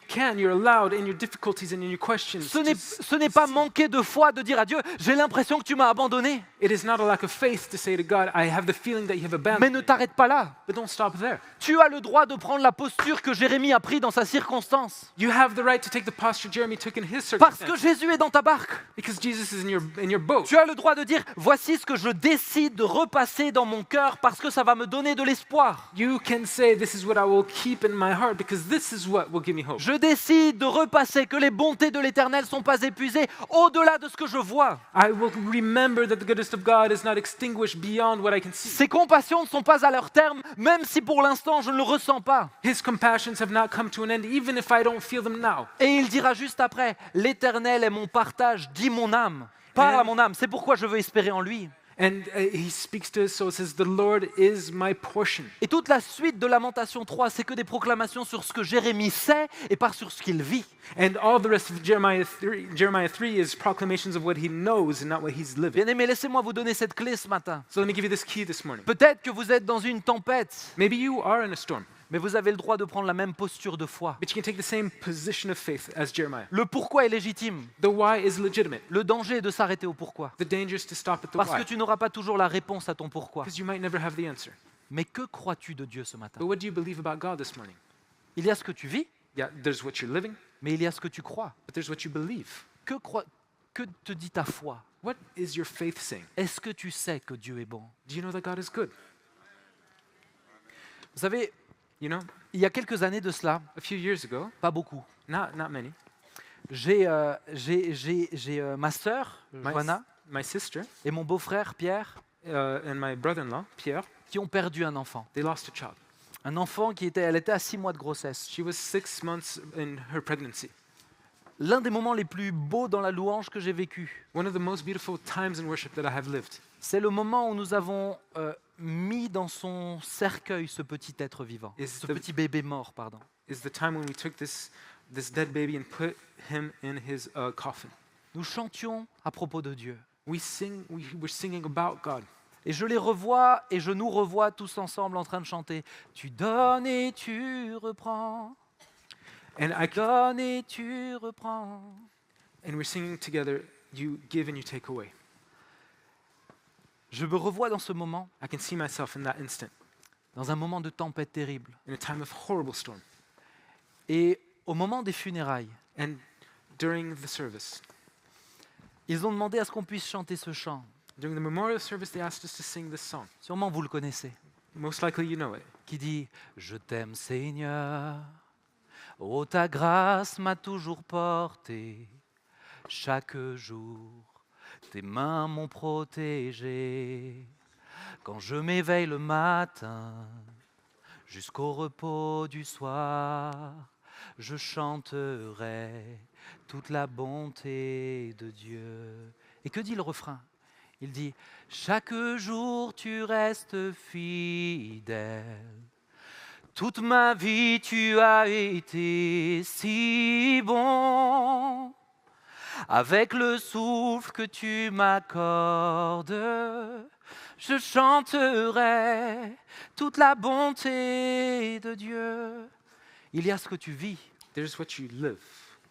allowed in your difficulties and in your questions. Ce n'est pas manquer de foi de dire à Dieu, j'ai l'impression que tu m'as abandonné. It is not a lack of faith to say to God, I have the feeling that you have Mais abandoned ne me. t'arrête pas là. But don't stop there. Tu as le droit de prendre la posture que Jérémie a prise dans sa circonstance. You have the right to take the posture Jeremy took in his Parce que circumstance. Jésus est dans ta barque. Because Jesus is in your boat. Tu as le droit de dire, voici ce que je décide de repasser dans mon cœur parce que ça va me donner de l'espoir. You can say, this is what I will keep in my heart because this is what will give me hope. Je décide de repasser que les bontés de l'Éternel ne sont pas épuisées au-delà de ce que je vois. I will remember that the goodness of God is not extinguished beyond what I can see. Ses compassions ne sont pas à leur terme, même si pour l'instant je ne le ressens pas. His compassions have not come to an end, even if I don't feel them now. Et il dira juste après, l'Éternel est mon partage, dit mon âme. Parle à mon âme, c'est pourquoi je veux espérer en lui. And he speaks to his soul, says, the Lord is my portion. Et toute la suite de Lamentation 3, c'est que des proclamations sur ce que Jérémie sait et pas sur ce qu'il vit. And all the rest of Jeremiah 3 is proclamations of what he knows and not what he's living. Bien-aimés, laissez-moi vous donner cette clé ce matin. So let me give you this key this morning. Peut-être que vous êtes dans une tempête, Maybe you are in a storm, mais vous avez le droit de prendre la même posture de foi. but you can take the same position of faith as Jeremiah. Le pourquoi est légitime. The why is legitimate. Le danger est de s'arrêter au pourquoi. The danger is to stop at the Parce que why, tu n'auras pas toujours la réponse à ton pourquoi. because you might never have the answer. Mais que crois-tu de Dieu ce matin? But what do you believe about God this morning? Il y a ce que tu vis, Yeah, there's what you're living, mais il y a ce que tu crois. but there's what you believe. Que te dit ta foi? What is your faith saying? Est-ce que tu sais que Dieu est bon? Do you know that God is good? Vous savez, You know, il y a quelques années de cela, a few years ago, pas beaucoup, not many, j'ai ma sœur, my, Joanna, my sister et mon beau-frère, Pierre, and my brother-in-law, Pierre, qui ont perdu un enfant. they lost a child. Un enfant elle était à 6 mois de grossesse. She was 6 months in her pregnancy. L'un des moments les plus beaux dans la louange que j'ai vécu, One of the most beautiful times in worship that I have lived c'est le moment où nous avons mis dans son cercueil ce petit être vivant, Is ce the- petit bébé mort, pardon. is the time when we took this dead baby and put him in his coffin. Nous chantions à propos de Dieu. We were singing about God. Et je les revois et je nous revois tous ensemble en train de chanter. Tu donnes et tu reprends. And Donne et tu reprends. we're singing together, you give and you take away. Je me revois dans ce moment, I can see myself in that instant, dans un moment de tempête terrible. in a time of horrible storm. Et au moment des funérailles, And during the service, ils ont demandé à ce qu'on puisse chanter ce chant. during the memorial service, they asked us to sing this song. Sûrement vous le connaissez. Most likely you know it. Qui dit « Je t'aime Seigneur, oh ta grâce m'a toujours porté, chaque jour tes mains m'ont protégé. Quand je m'éveille le matin, jusqu'au repos du soir, je chanterai toute la bonté de Dieu. » Et que dit le refrain? Il dit « Chaque jour tu restes fidèle. Toute ma vie tu as été si bon. Avec le souffle que tu m'accordes, je chanterai toute la bonté de Dieu. » Il y a ce que tu vis, There's what you live,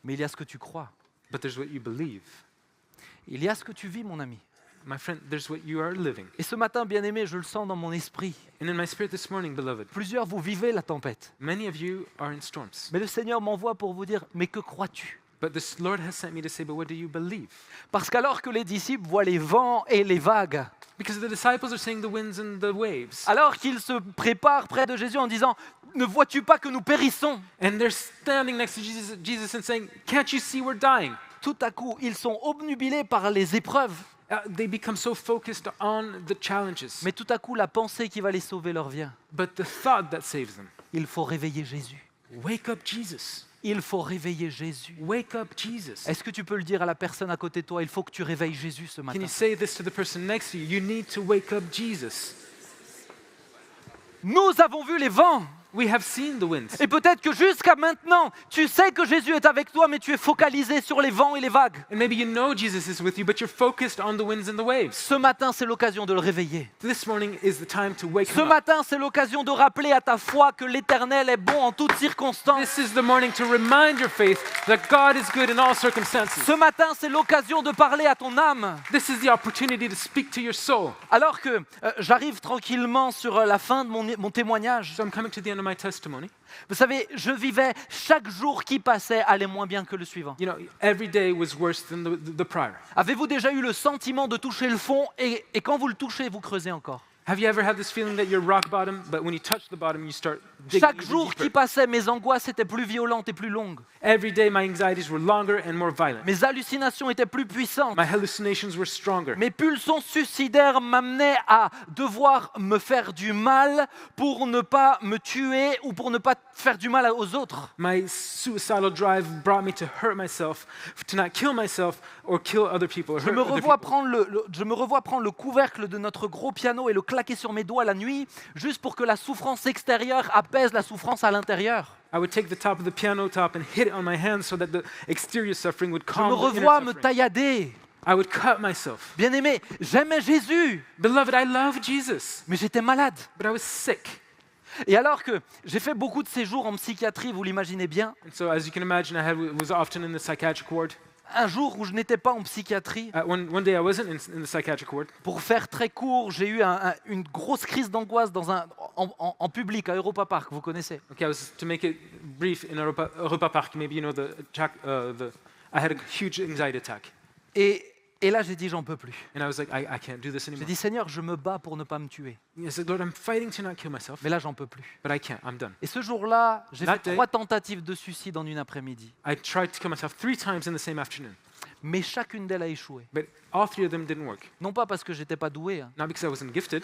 mais il y a ce que tu crois. but there's what you believe. Il y a ce que tu vis, mon ami. My friend, there's what you are living. Et ce matin, bien-aimé, je le sens dans mon esprit. And in my spirit this morning, beloved, Plusieurs, vous vivez la tempête. many of you are in storms. Mais le Seigneur m'envoie pour vous dire, mais que crois-tu? But this Lord has sent me to say, but what do you believe? Parce qu'alors que les disciples voient les vents et les vagues, Because the disciples are seeing the winds and the waves. alors qu'ils se préparent près de Jésus en disant « Ne vois-tu pas que nous périssons ?» And they're standing next to Jesus and saying, can't you see we're dying? Tout à coup, ils sont obnubilés par les épreuves. They become so focused on the challenges. Mais tout à coup, la pensée qui va les sauver leur vient. But the thought that saves them. Il faut réveiller Jésus. Wake up, Jesus. Il faut réveiller Jésus. Wake up, Jesus. Est-ce que tu peux le dire à la personne à côté de toi? Il faut que tu réveilles Jésus ce Can matin. you say this to the person next to you? You need to wake up, Jesus. Nous avons vu les vents. We have seen the winds. Et peut-être que jusqu'à maintenant, tu sais que Jésus est avec toi, mais tu es focalisé sur les vents et les vagues. And maybe you know Jesus is with you, but you're focused on the winds and the waves. Ce matin, c'est l'occasion de le réveiller. This morning is the time to wake Ce him up. matin, c'est l'occasion de rappeler à ta foi que l'Éternel est bon en toutes circonstances. This is the morning to remind your faith that God is good in all circumstances. Ce matin, c'est l'occasion de parler à ton âme. This is the opportunity to speak to your soul. Alors que j'arrive tranquillement sur la fin de mon témoignage, So I'm coming to the end of my testimony. vous savez, je vivais chaque jour qui passait allait moins bien que le suivant. You know, every day was worse than the prior. Avez-vous déjà eu le sentiment de toucher le fond et quand vous le touchez, vous creusez encore? Have you ever had this feeling that you're rock bottom, but when you touch the bottom, you start digging Chaque even jour qui deeper? passait, mes angoisses étaient plus violentes et plus longues. Every day, my anxieties were longer and more violent. Mes hallucinations étaient plus puissantes. My hallucinations were stronger. Mes pulsions suicidaires m'amenaient à devoir me faire du mal pour ne pas me tuer ou pour ne pas faire du mal aux autres. My suicidal drive brought me to hurt myself, to not kill myself or kill other people. Or Je hurt me other revois people. prendre le couvercle de notre gros piano et le claquer sur mes doigts la nuit, juste pour que la souffrance extérieure apaise la souffrance à l'intérieur. I would take the top of the piano top and hit it on my hand so that the exterior suffering would Je calm me the inner revois me suffering. taillader. I would cut myself. Bien-aimé, j'aimais Jésus, Beloved, I love Jesus, mais j'étais malade. but I was sick. Et alors que j'ai fait beaucoup de séjours en psychiatrie, vous l'imaginez bien, And so, as you can imagine, was often in the psychiatric ward. un jour où je n'étais pas en psychiatrie, One day I wasn't in the psychiatric ward. pour faire très court, j'ai eu une grosse crise d'angoisse en public à Europa Park, vous connaissez. Okay, to make it brief, in Europa Park, maybe you know I had a huge anxiety attack. Et là, j'ai dit, j'en peux plus. And I was like, I can't do this J'ai anymore. dit, Seigneur, je me bats pour ne pas me tuer. I said, Lord, I'm fighting to not kill myself, Mais là, j'en peux plus. but I can't. I'm done. Et ce jour-là, j'ai That fait day- 3 tentatives de suicide en une après-midi. I tried to kill myself 3 times in the same afternoon, Mais chacune d'elles a échoué. but all 3 of them didn't work. Non pas parce que j'étais pas doué, hein, Not because I wasn't gifted,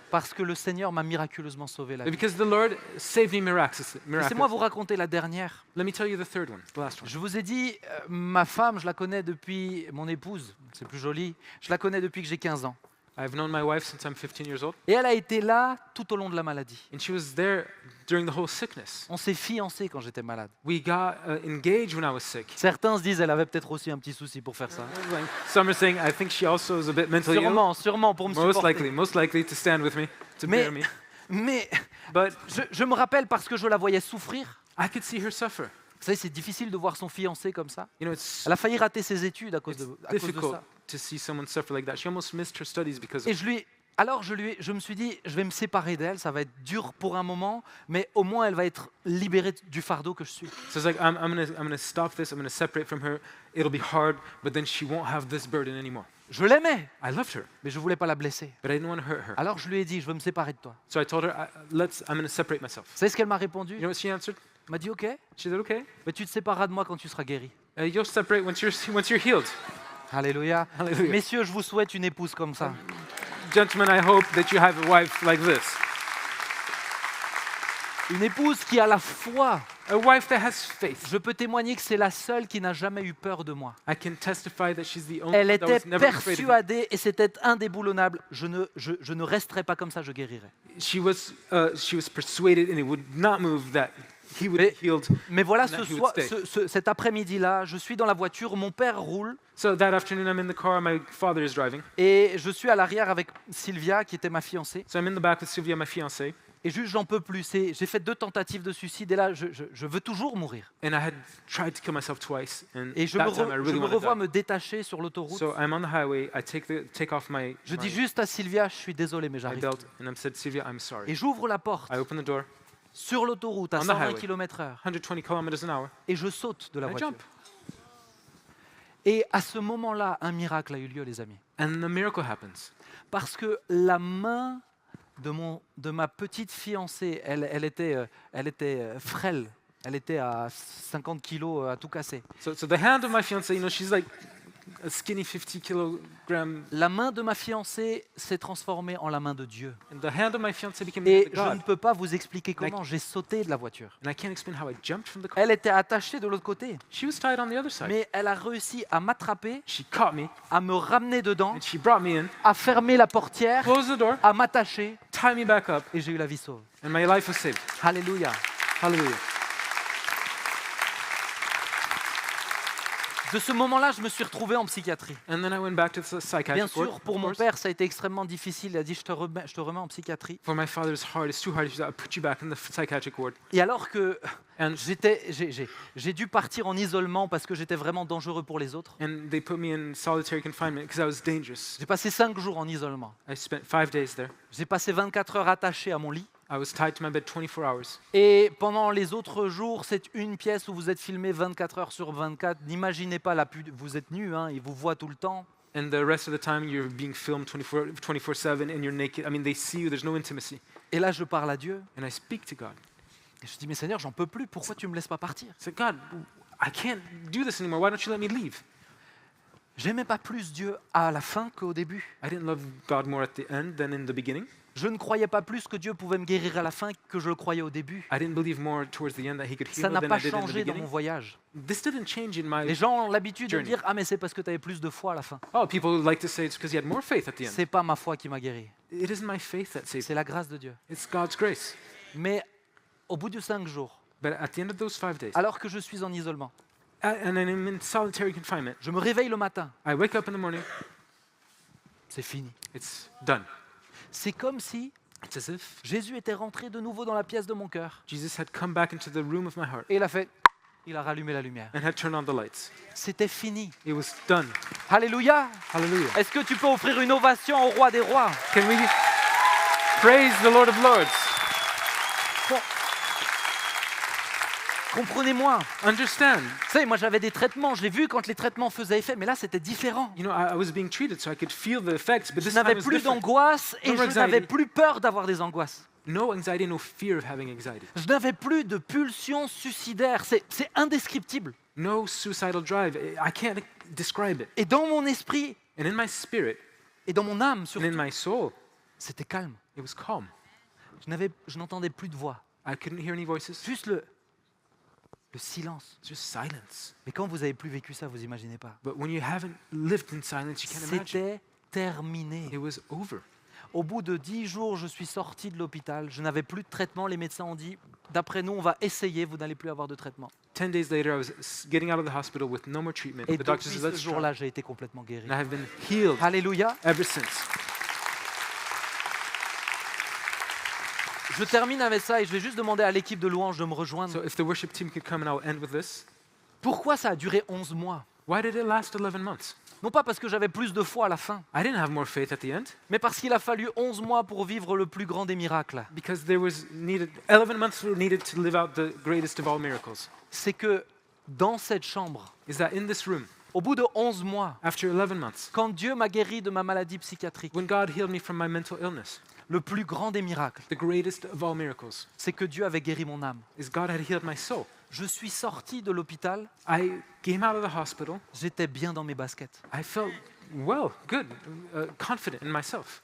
parce que le Seigneur m'a miraculeusement sauvé la but vie. because the Lord saved me Laissez-moi vous miraculously. raconter la dernière. Let me tell you the third one, the last one. Je vous ai dit, ma femme, je la connais depuis, mon épouse, c'est plus joli, je la connais depuis que j'ai 15 ans. I've known my wife since I'm 15 years old, Et elle a été là tout au long de la maladie. and she was there during the whole sickness. On s'est fiancés quand j'étais malade. We got engaged when I was sick. Certains se disent, elle avait peut-être aussi un petit souci pour faire ça. Like, some are saying, I think she also is a bit mentally ill. Sûrement, pour me Most supporter. likely to stand with me, to Mais- bear me. Mais But je me rappelle parce que je la voyais souffrir. I could see her suffer. Vous savez, c'est difficile de voir son fiancé comme ça. You know, it's Elle a failli rater ses études à cause de difficult ça. to see someone suffer like that. She almost missed her studies because Et of je me suis dit, je vais me séparer d'elle, ça va être dur pour un moment, mais au moins elle va être libérée du fardeau que je suis. So it's like, I'm gonna stop this, I'm gonna separate from her. It'll be hard, but then she won't have this burden anymore. Je l'aimais, I loved her, mais je voulais pas la blesser. but I didn't want to hurt her. Alors je lui ai dit, je veux me séparer de toi. So I told her, I'm gonna separate myself. Vous savez ce qu'elle m'a répondu? You know what she answered? Elle m'a dit, ok, She said, okay, mais tu te sépareras de moi quand tu seras guéri. you'll separate once you're healed. Alléluia. Hallelujah. Messieurs, je vous souhaite une épouse comme ça. Gentlemen, I hope that you have a wife like this. Une épouse qui a la foi. A wife that has faith. Je peux témoigner que c'est la seule qui n'a jamais eu peur de moi. I can testify that she's the only Elle one that était was never afraid of me. persuadée et c'était indéboulonnable. Je ne resterai pas comme ça, je guérirai. She was persuaded and it would not move that he would Mais- be healed. Mais voilà, And that he would stay. cet après-midi-là, je suis dans la voiture, mon père roule So that afternoon I'm in the car, my father is driving. et je suis à l'arrière avec Sylvia, qui était ma fiancée. So I'm in the back with Sylvia, my fiancée, Et juste, j'en peux plus. J'ai fait 2 tentatives de suicide et là, je veux toujours mourir. and I had tried to kill myself twice, and Et je that me, time I je really me wanted revois to die. me détacher sur l'autoroute. So I'm on the highway, I take off my Je dis juste à Sylvia, je suis désolé, mais my j'arrive. belt, and I said, Sylvia, I'm sorry. Et j'ouvre la porte I open the door, sur l'autoroute à On the 120 highway. km/h 120 kilometers an hour. et je saute de la I voiture. jump. Et à ce moment-là, un miracle a eu lieu, les amis. And a miracle happens. Parce que la main de ma petite fiancée, elle était frêle. Elle était à 50 kilos, à tout casser. So the hand of my fiancée, she's like a skinny 50 kilogram. La main de ma fiancée s'est transformée en la main de Dieu. And the hand of my fiancée became the Et hand of je ne God. peux pas vous expliquer comment j'ai sauté de la voiture. And I can't explain how I jumped from the car. Elle était attachée de l'autre côté, She was tied on the other side. mais elle a réussi à m'attraper, She caught me à me ramener dedans, and she brought me in, à fermer la portière, closed the door, à m'attacher, tied me back up, et j'ai eu la vie sauve. and my life was saved. Alléluia. Hallelujah. De ce moment-là, je me suis retrouvé en psychiatrie. And then I went back to the Bien psychiatric ward. sûr, pour of mon course. père, ça a été extrêmement difficile. Il a dit, je te remets en psychiatrie. For my father, it's hard. It's too hard. He said, I'll put you back in the psychiatric ward. Et alors que And j'ai dû partir en isolement parce que j'étais vraiment dangereux pour les autres, they put me in solitary confinement because I was dangerous. j'ai passé 5 jours en isolement. I spent 5 days there. J'ai passé 24 heures attaché à mon lit. I was tied to my bed 24 hours. Et pendant les autres jours, c'est une pièce où vous êtes filmé 24 heures sur 24. N'imaginez pas, vous êtes nus, hein, ils vous voient tout le temps. And the rest of the time, you're being filmed 24/7 and you're naked. I mean, they see you. There's no intimacy. Et là, je parle à Dieu. And I speak to God. Et je dis, mais Seigneur, j'en peux plus. Pourquoi tu ne me laisses pas partir? I said, God, I can't do this anymore. Why don't you let me leave? J'aimais pas plus Dieu à la fin qu'au début. I didn't love God more at the end than in the beginning. Je ne croyais pas plus que Dieu pouvait me guérir à la fin que je le croyais au début. I didn't believe more towards the end that He could Ça heal n'a than pas I did in the changé dans mon beginning. voyage. This didn't change in my. Les gens ont l'habitude de journey. dire, ah mais c'est parce que tu avais plus de foi à la fin. Oh, people like to say it's because you had more faith at the end. C'est pas ma foi qui m'a guéri. It isn't my faith that saved C'est me. la grâce de Dieu. It's God's grace. Mais au bout de 5 jours, But at the end of those 5 days, alors que je suis en isolement, and I'm in solitary confinement, je me réveille le matin. I wake up in the morning. C'est fini. It's done. C'est comme si It's as if Jésus était rentré de nouveau dans la pièce de mon cœur. Jesus had come back into the room of my heart Et il a rallumé la lumière. and had turned on the lights. C'était fini. It was done. Alléluia. Hallelujah. Est-ce que tu peux offrir une ovation au roi des rois? Can we praise the Lord of Lords? Comprenez-moi. Understand. Vous savez, moi j'avais des traitements, je l'ai vu quand les traitements faisaient effet, mais là c'était différent. I was being treated so I could feel the effects, but Je this time n'avais it was plus different. d'angoisse et No more je n'avais anxiety. plus peur d'avoir des angoisses. No anxiety, no fear of having anxiety. Je n'avais plus de pulsions suicidaires. C'est indescriptible. No suicidal drive. I can't describe it. Et dans mon esprit And in my spirit et dans mon âme and surtout, in my soul, c'était calme. it was calm. Je n'entendais plus de voix, I couldn't hear any voices. juste le silence. Just silence. Mais quand vous n'avez plus vécu ça, vous imaginez pas. But when you haven't lived in silence, you can't imagine. C'était terminé. It was over. Au bout de 10 jours, je suis sorti de l'hôpital. Je n'avais plus de traitement. Les médecins ont dit, d'après nous, on va essayer, vous n'allez plus avoir de traitement. 10 days later, I was getting out of the hospital with no more treatment. Et The doctor depuis says, ce let's try. jour-là, j'ai été complètement guéri. And I have been healed Alléluia. ever since. Je termine avec ça et je vais juste demander à l'équipe de louange de me rejoindre. So if the worship team could come and I'll end with this. Pourquoi ça a duré 11 mois? Why did it last 11 months? Non pas parce que j'avais plus de foi à la fin, I didn't have more faith at the end mais parce qu'il a fallu 11 mois pour vivre le plus grand des miracles. because there was needed 11 months were needed to live out the greatest of all miracles. C'est que dans cette chambre, Is that in this room, au bout de 11 mois, after 11 months, quand Dieu m'a guéri de ma maladie psychiatrique, when God healed me from my mental illness, le plus grand des miracles, the greatest of all miracles, c'est que Dieu avait guéri mon âme. is God had healed my soul. Je suis sorti de l'hôpital, I came out of the hospital. j'étais bien dans mes baskets. I felt well, good, confident in myself.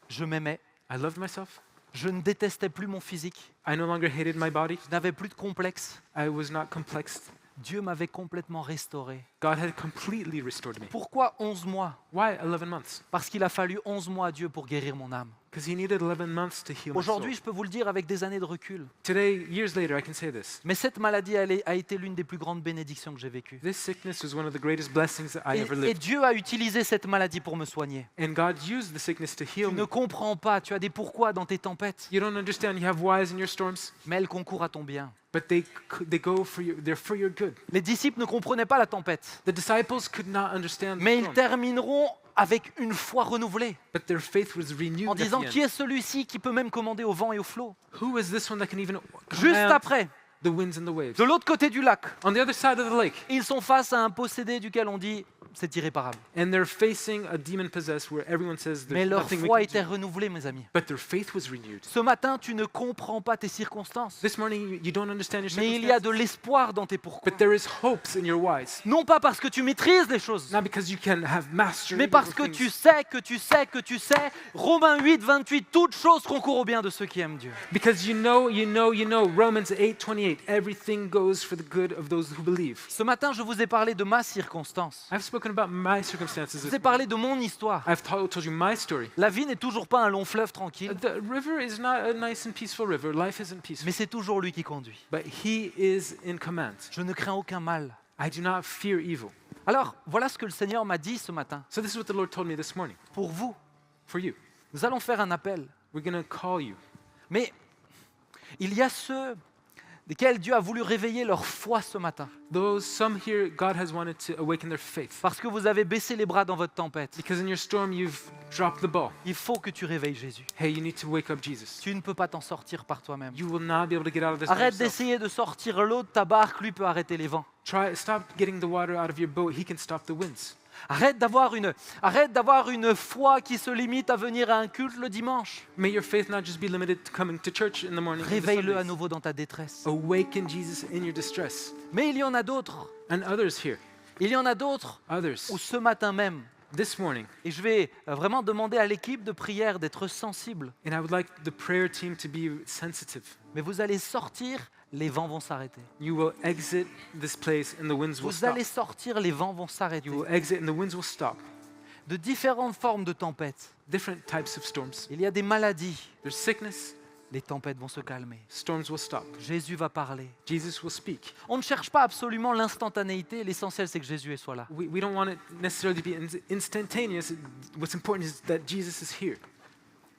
Je m'aimais, I loved myself. je ne détestais plus mon physique, I no longer hated my body. je n'avais plus de complexe. I was not complexed. Dieu m'avait complètement restauré. God had completely restored me. Pourquoi 11 mois? Why 11 months? Parce qu'il a fallu 11 mois à Dieu pour guérir mon âme. Because he needed 11 months to heal my soul. Aujourd'hui, je peux vous le dire avec des années de recul, Today, years later, I can say this. mais cette maladie a été l'une des plus grandes bénédictions que j'ai vécues. This sickness was one of the greatest blessings that I ever Et lived. Dieu a utilisé cette maladie pour me soigner. And God used the sickness to heal Tu me. ne comprends pas, tu as des pourquoi dans tes tempêtes, You don't understand. You have whys in your storms, mais elles concourent à ton bien. but they go for you. They're for your good. Les disciples ne comprenaient pas la tempête, The disciples could not understand the mais ils storm, termineront avec une foi renouvelée, but their faith was renewed en at the disant end. qui est celui-ci qui peut même commander au vent et au flot. Who is this one that can even Juste command? après, the winds and the waves. De l'autre côté du lac, On the other side of the lake, ils sont face à un possédé duquel on dit c'est irréparable. and they're facing a demon possessed where everyone says Mais there's leur nothing foi we can était do. renouvelée, mes amis. But their faith was renewed. Ce matin, tu ne comprends pas tes circonstances, This morning, you don't understand your mais il y a de circumstances, l'espoir dans tes pourquoi. but there is hopes in your whys. Non pas parce que tu maîtrises les choses, Not because you can have mastery mais over parce que things, tu sais que tu sais que tu sais. Romains 8, 28, toutes choses concourent au bien de ceux qui aiment Dieu. because you know. Romans 8:28. Everything goes for the good of those who believe. Ce matin, je vous ai parlé de ma circonstance. I've spoken about my circumstances. Je vous ai parlé de mon histoire. I've told you my story. La vie n'est toujours pas un long fleuve tranquille, The river is not a nice and peaceful river. Life isn't peaceful. mais c'est toujours lui qui conduit. But he is in command. Je ne crains aucun mal. I do not fear evil. Alors, voilà ce que le Seigneur m'a dit ce matin. So this is what the Lord told me this morning. Pour vous, For you. nous allons faire un appel. We're going to call you. Mais il y a ceux desquels Dieu a voulu réveiller leur foi ce matin. Some here, God has wanted to awaken their faith. Parce que vous avez baissé les bras dans votre tempête. Because in your storm, you've dropped the ball. Il faut que tu réveilles Jésus. Hey, you need to wake up Jesus. Tu ne peux pas t'en sortir par toi-même. You will not be able to get out of this by Arrête yourself. d'essayer de sortir l'eau de ta barque, lui peut arrêter les vents. Stop getting the water out of your boat. He can stop the winds. Arrête d'avoir une foi qui se limite à venir à un culte le dimanche. May your faith not just be limited to coming to church in the morning. and the Réveille-le à Sundays. nouveau dans ta détresse. Awaken Jesus in your distress. Mais il y en a d'autres. And others here, Il y en a d'autres others, où ce matin même, this morning, et je vais vraiment demander à l'équipe de prière d'être sensible, and I would like the prayer team to be sensitive. mais vous allez sortir, les vents vont s'arrêter. You will exit this place and the winds will Vous stop. allez sortir, les vents vont s'arrêter. You will exit and the winds will stop. De différentes formes de tempêtes. Different types of storms. Il y a des maladies, There's sickness, les tempêtes vont se calmer. storms will stop. Jésus va parler. Jesus will speak. On ne cherche pas absolument l'instantanéité, l'essentiel c'est que Jésus soit là. We don't want it necessarily to be instantaneous. What's important is that Jesus is here.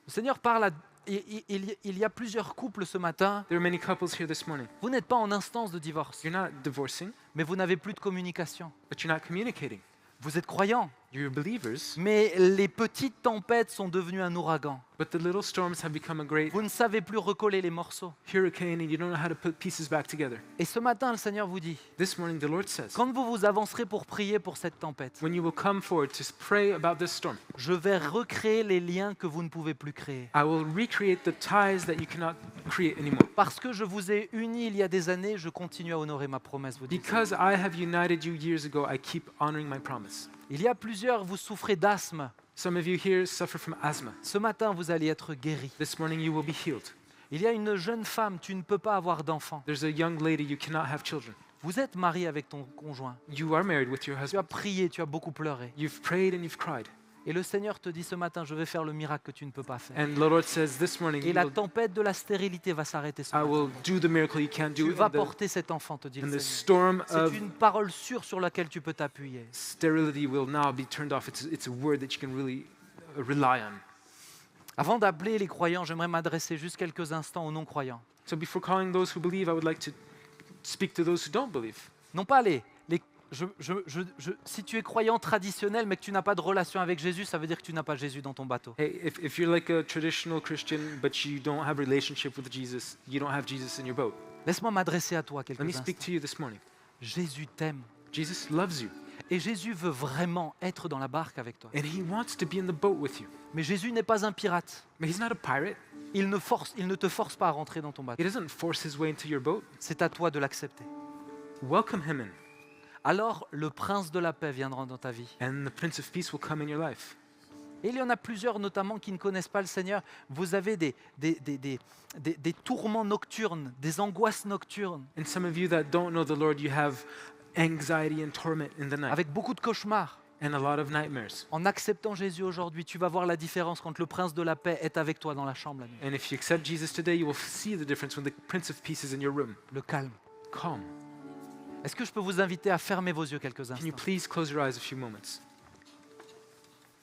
Le Seigneur parle à... Il y a plusieurs couples ce matin. There are many couples here this morning. Vous n'êtes pas en instance de divorce, You're not divorcing, mais vous n'avez plus de communication. but you're not communicating. Vous êtes croyants, You're believers, mais les petites tempêtes sont devenues un ouragan. but the little storms have become a great Vous ne savez plus recoller les morceaux. hurricane and you don't know how to put pieces back together. Et ce matin, le Seigneur vous dit, This morning, the Lord says, quand vous vous avancerez pour prier pour cette tempête, when you will come forward to pray about this storm, je vais recréer les liens que vous ne pouvez plus créer. I will recreate the ties that you cannot create anymore. Parce que je vous ai unis il y a des années, je continue à honorer ma promesse. Vous dites. Because I have united you years ago, I keep honoring my promise. Il y a plusieurs, vous souffrez d'asthme. Some of you here suffer from asthma. Ce matin, vous allez être guéris. This morning, you will be healed. Il y a une jeune femme, tu ne peux pas avoir d'enfant. There's a young lady, you cannot have children. Vous êtes marié avec ton conjoint. You are married with your Tu as husband. prié, tu as beaucoup pleuré. You've prayed and you've cried. Et le Seigneur te dit ce matin, je vais faire le miracle que tu ne peux pas faire. And the Lord says this morning, Et la tempête de la stérilité va s'arrêter ce I matin. will do the miracle you can't Tu do. vas And porter cet enfant, te dit le the Seigneur. storm C'est of une parole sûre sur laquelle tu peux t'appuyer. sterility will now be turned off. It's a word that you can really rely on. Avant d'appeler les croyants, j'aimerais m'adresser juste quelques instants aux non-croyants. So before calling those who believe, I would like to speak to those who don't believe. Non pas si tu es croyant traditionnel mais que tu n'as pas de relation avec Jésus, ça veut dire que tu n'as pas Jésus dans ton bateau. Hey, if you're like a traditional Christian, but you don't have a relationship with Jesus, you don't have Jesus in your boat. Laisse-moi m'adresser à toi quelques Let me instants. speak to you this morning. Jésus t'aime Jesus loves you, et Jésus veut vraiment être dans la barque avec toi. and he wants to be in the boat with you. Mais Jésus n'est pas un pirate. But he's not a pirate. Il ne te force pas à rentrer dans ton bateau. He doesn't force his way into your boat. C'est à toi de l'accepter. Welcome him in, Alors le prince de la paix viendra dans ta vie. and the Prince of Peace will come in your life. Et il y en a plusieurs notamment qui ne connaissent pas le Seigneur. Vous avez des tourments nocturnes, des angoisses nocturnes, And some of you that don't know the Lord, you have anxiety and torment in the night, avec beaucoup de cauchemars. and a lot of nightmares. En acceptant Jésus aujourd'hui, tu vas voir la différence quand le prince de la paix est avec toi dans la chambre la nuit. And if you accept Jesus today, you will see the difference when the Prince of Peace is in your room. Le calme. Calm. Est-ce que je peux vous inviter à fermer vos yeux quelques Can you instants? please close your eyes a few moments?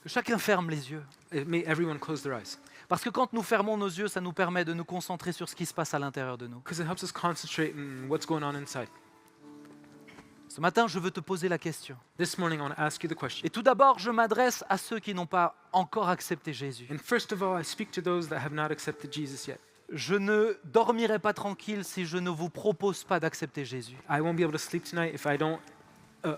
Que chacun ferme les yeux. May everyone close their eyes. Parce que quand nous fermons nos yeux, ça nous permet de nous concentrer sur ce qui se passe à l'intérieur de nous. Because it helps us concentrate on what's going on inside. Ce matin, je veux te poser la question. This morning, I want to ask you the question. Et tout d'abord, je m'adresse à ceux qui n'ont pas encore accepté Jésus. And first of all, I speak to those that have not accepted Jesus yet. Je ne dormirai pas tranquille si je ne vous propose pas d'accepter Jésus. I won't be able to sleep tonight if I don't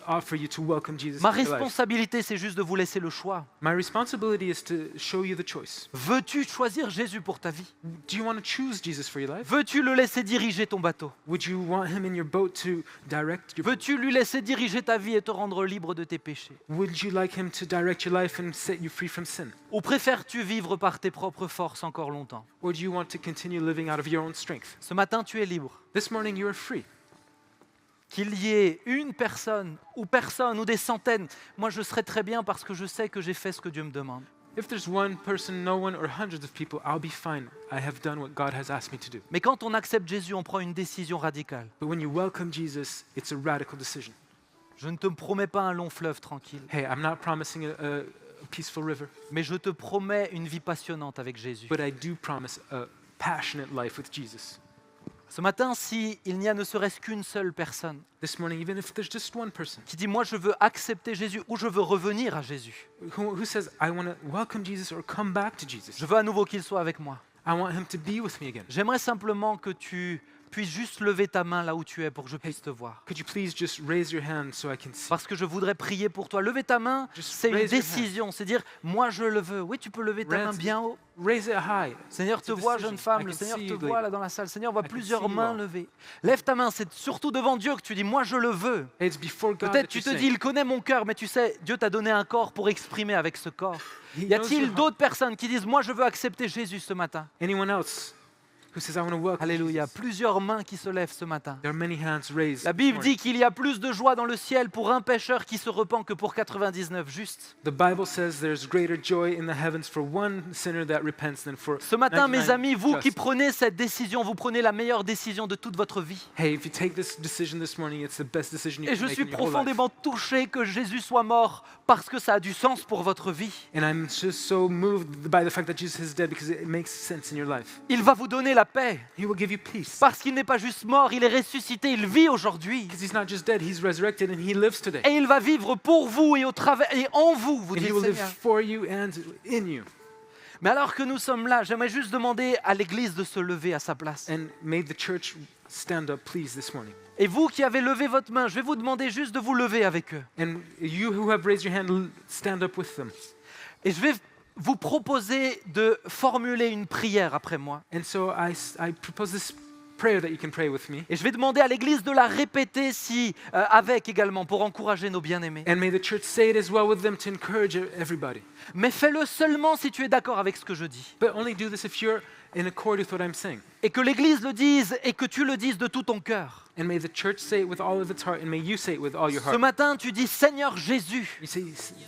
offer you to welcome Jesus Ma into your life. responsabilité, c'est juste de vous laisser le choix. My responsibility is to show you the choice. Veux-tu choisir Jésus pour ta vie? Do you want to choose Jesus for your life? Veux-tu le laisser diriger ton bateau? Would you want him in your boat to direct your boat? Veux-tu lui laisser diriger ta vie et te rendre libre de tes péchés? Would you like him to direct your life and set you free from sin? Ou préfères-tu vivre par tes propres forces encore longtemps? Or do you want to continue living out of your own strength? Ce matin, tu es libre. This morning you are free. Qu'il y ait une personne ou des centaines, moi je serai très bien parce que je sais que j'ai fait ce que Dieu me demande. If there's one person, no one, or hundreds of people, I'll be fine. I have done what God has asked me to do. Mais quand on accepte Jésus, on prend une décision radicale. But when you welcome Jesus, it's a radical decision. Je ne te promets pas un long fleuve tranquille, Hey, I'm not promising a peaceful river, mais je te promets une vie passionnante avec Jésus. but I do promise a passionate life with Jesus. Ce matin, s'il n'y a ne serait-ce qu'une seule personne This morning, even if there's just one person qui dit « moi je veux accepter Jésus » ou « je veux revenir à Jésus », who says, I want to welcome Jesus or come back to Jesus. je veux à nouveau qu'il soit avec moi. I want him to be with me again. J'aimerais simplement que tu puisses juste lever ta main là où tu es pour que je puisse te voir. Could you please just raise your hand so I can see? Parce que je voudrais prier pour toi. Lever ta main, Just c'est une raise your hand. décision, c'est dire « moi je le veux ». Oui, tu peux lever ta main Raise- bien haut. Raise it high. Seigneur It's te a voit, decision. jeune femme, I le can Seigneur see te you, voit lady. là dans la salle. Seigneur, on voit I can plusieurs see you mains all. levées. Lève ta main, c'est surtout devant Dieu que tu dis « moi je le veux ». It's before God Peut-être that tu you te say. dis « il connaît mon cœur », mais tu sais, Dieu t'a donné un corps pour exprimer avec ce corps. He Y knows your a-t-il heart. d'autres personnes qui disent « moi je veux accepter Jésus ce matin ». Anyone else who says, I want to welcome Alléluia, Jesus? plusieurs mains qui se lèvent ce matin. There are many hands raised. La this Bible morning. dit qu'il y a plus de joie dans le ciel pour un pécheur qui se repent que pour 99 justes. The Bible says there's greater joy in the heavens for one sinner that repents than for Ce matin, mes 99 amis, vous qui just. prenez cette décision, vous prenez la meilleure décision de toute votre vie. Hey, if you take this decision this morning, it's the best decision you Et can je make suis in your whole life. profondément touché que Jésus soit mort parce que ça a du sens pour votre vie. And I'm just so moved by the fact that Jesus is dead because it makes sense in your life. Il va vous donner la paix He will give you peace. parce qu'il n'est pas juste mort, il est ressuscité, il vit aujourd'hui. Because he's not just dead, he's resurrected and he lives today. Et il va vivre pour vous et au travers et en vous, vous And dites he will live Seigneur. for you and in you. Mais alors que nous sommes là, j'aimerais juste demander à l'Église de se lever à sa place. And may the church stand up, please, this morning. Et vous qui avez levé votre main, je vais vous demander juste de vous lever avec eux. And you who have raised your hand, stand up with them. Et je vais vous proposer de formuler une prière après moi. And so I propose this prayer that you can pray with me. Et je vais demander à l'Église de la répéter avec également pour encourager nos bien-aimés. And may the church say it as well with them to encourage everybody. Mais fais-le seulement si tu es d'accord avec ce que je dis. But only do this if you're in accord with what I'm saying. Et que l'Église le dise et que tu le dises de tout ton cœur. And may the church say it with all of its heart, and may you say it with all your Ce heart. matin, tu dis Seigneur Jésus. You say,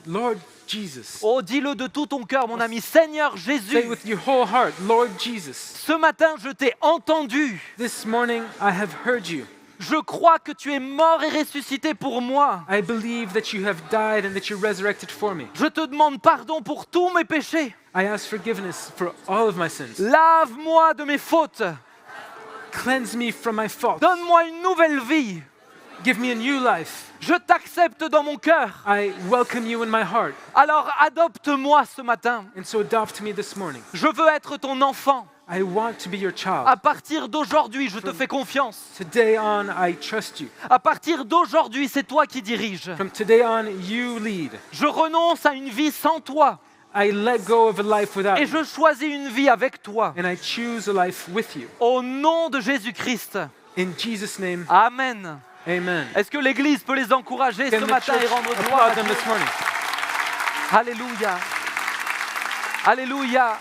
Lord Jesus. Oh, dis-le de tout ton cœur, mon ami. Seigneur Say Jésus. it with your whole heart, Lord Jesus. Ce matin, je t'ai entendu. This morning I have heard you. Je crois que tu es mort et ressuscité pour moi. I believe that you have died and that you resurrected for me. Je te demande pardon pour tous mes péchés. I ask forgiveness for all of my sins. Lave-moi de mes fautes. Cleanse me from my faults. Donne-moi une nouvelle vie. Give me a new life. Je t'accepte dans mon cœur. I welcome you in my heart. Alors adopte-moi ce matin. And so adopt me this morning. Je veux être ton enfant. I want to be your child. À partir d'aujourd'hui, je te fais confiance. Today on, I trust you. À partir d'aujourd'hui, c'est toi qui diriges. From today on, you lead. Je renonce à une vie sans toi I let go of a life without et you. je choisis une vie avec toi. And I choose a life with you. Au nom de Jésus-Christ. In Jesus' name, Amen. amen. Est-ce que l'Église peut les encourager Can ce the matin et church rendre gloire à applaud them Dieu? this morning? Alléluia. Alléluia.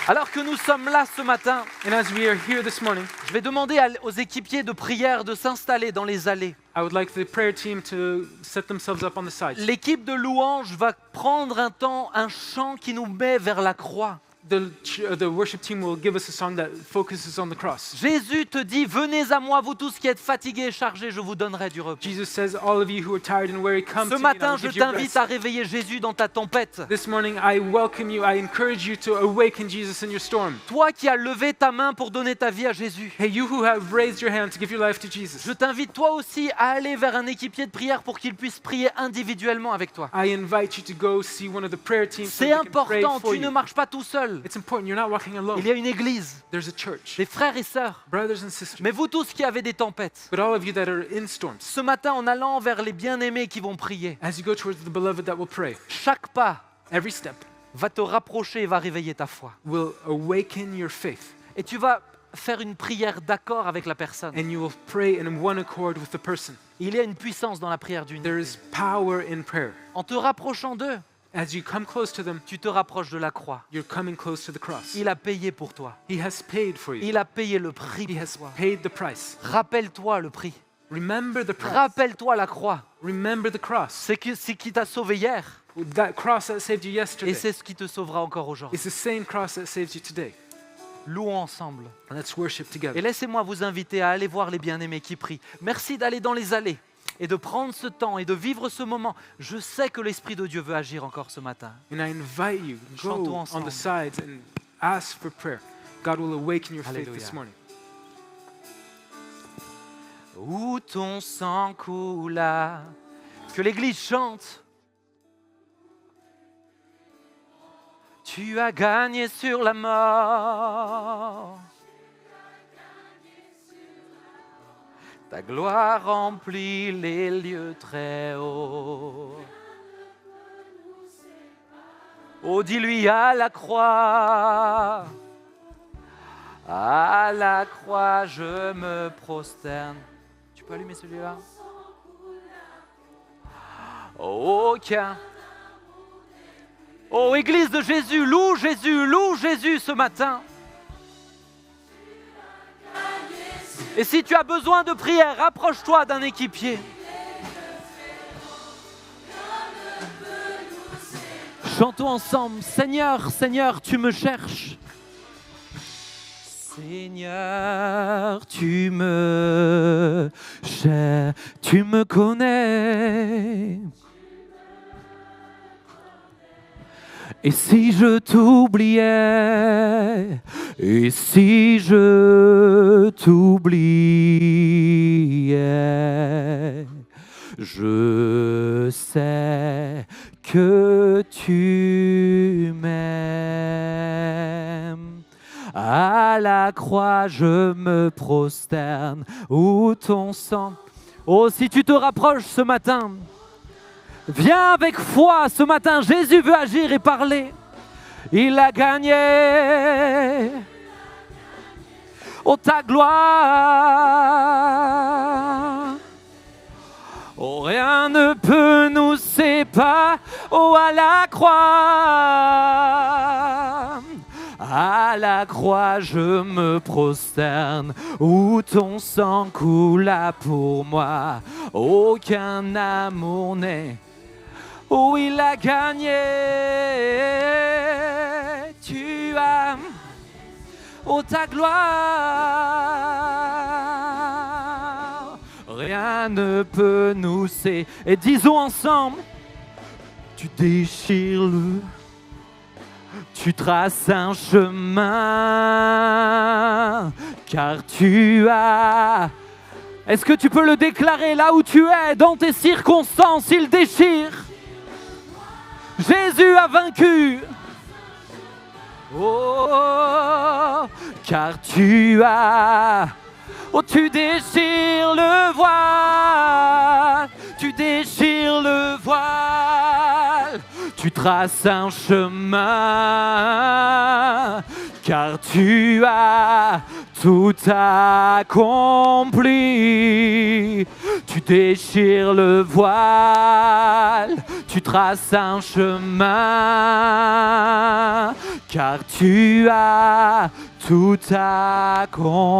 Alors que nous sommes là ce matin, And as we are here this morning, je vais demander aux équipiers de prière de s'installer dans les allées. I would like the prayer team to set themselves up on the sides. L'équipe de louange va prendre un temps, un chant qui nous met vers la croix. The worship team will give us a song that focuses on the cross. Jésus te dit, venez à moi, vous tous qui êtes fatigués et chargés, je vous donnerai du repos. Jesus says, all of you who are tired and weary, come Ce to me and I matin, will je give you t'invite rest. à réveiller Jésus dans ta tempête. This morning, I welcome you. I encourage you to awaken Jesus in your storm. Toi qui as levé ta main pour donner ta vie à Jésus, Hey, you who have raised your hand to give your life to Jesus, je t'invite toi aussi à aller vers un équipier de prière pour qu'il puisse prier individuellement avec toi. I invite you to go see one of the prayer teams so C'est they can pray important, for tu ne you. marches pas tout seul. seul. It's important. You're not walking alone. Il y a une église, There's a church, des frères et sœurs. brothers and sisters. Mais vous tous qui avez des tempêtes, But all of you that are in storms, ce matin en allant vers les bien-aimés qui vont prier, as you go towards the beloved that will pray, chaque pas every step va te rapprocher et va réveiller ta foi. will awaken your faith. Et tu vas faire une prière d'accord avec la personne. And you will pray in one accord with the person. Il y a une puissance dans la prière d'une. There is power in prayer. En te rapprochant d'eux, As you come close to them, tu te rapproches de la croix. you're coming close to the cross. Il a payé pour toi. He has paid for you. Il a payé le prix He pour has toi. paid the price. Rappelle-toi le prix. Remember the price. Rappelle-toi la croix. Remember the cross. C'est ce qui t'a sauvé hier That cross that saved you et yesterday c'est ce qui te sauvera encore aujourd'hui. is the same cross that saves you today. Louons ensemble. Let's worship Et together. laissez-moi vous inviter à aller voir les bien-aimés qui prient. Merci d'aller dans les allées et de prendre ce temps et de vivre ce moment. Je sais que l'Esprit de Dieu veut agir encore ce matin. And I invite you, Chantons go on ensemble. the sides and ask for prayer. God will awaken your faith Alléluia. this morning. Où ton sang coula, que l'Église chante. Tu as gagné sur la mort. Ta gloire remplit les lieux très hauts. Oh, dis-lui à la croix. À la croix, je me prosterne. Tu peux allumer celui-là? Aucun. Oh, Église de Jésus, loue Jésus ce matin. Et si tu as besoin de prière, rapproche-toi d'un équipier. Chantons ensemble. Seigneur, Seigneur, tu me cherches. Seigneur, tu me cherches, tu me connais. Et si je t'oubliais, et si je t'oubliais, je sais que tu m'aimes. À la croix, je me prosterne, où ton sang. Oh, si tu te rapproches ce matin, viens avec foi ce matin. Jésus veut agir et parler. Il a gagné. Oh, ta gloire. Oh, rien ne peut nous séparer. Oh, à la croix. À la croix, je me prosterne, où ton sang coula pour moi. Aucun amour n'est. Oh, il a gagné. Tu as, oh, ta gloire. Rien ne peut nous séparer. Et disons ensemble, tu déchires le. Tu traces un chemin, car tu as... Est-ce que tu peux le déclarer là où tu es, dans tes circonstances, il déchire. Jésus a vaincu. Oh, car tu as... Oh, tu déchires le voile, tu déchires le voile. Tu traces un chemin, car tu as tout accompli. Tu déchires le voile, tu traces un chemin, car tu as tout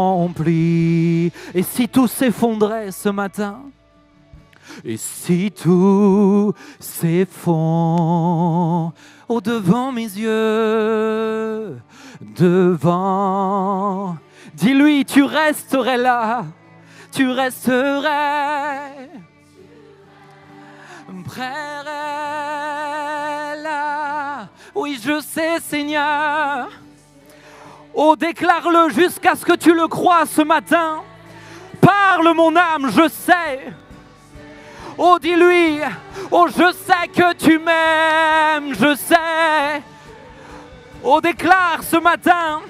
accompli. Et si tout s'effondrait ce matin? Et si tout s'effondre au-devant mes yeux, devant, dis-lui, tu resterais là, tu resterais près là. Oui, je sais, Seigneur. Oh, déclare-le jusqu'à ce que tu le crois ce matin. Parle, mon âme, je sais. Oh, dis-lui, oh, je sais que tu m'aimes, je sais. Oh, déclare ce matin.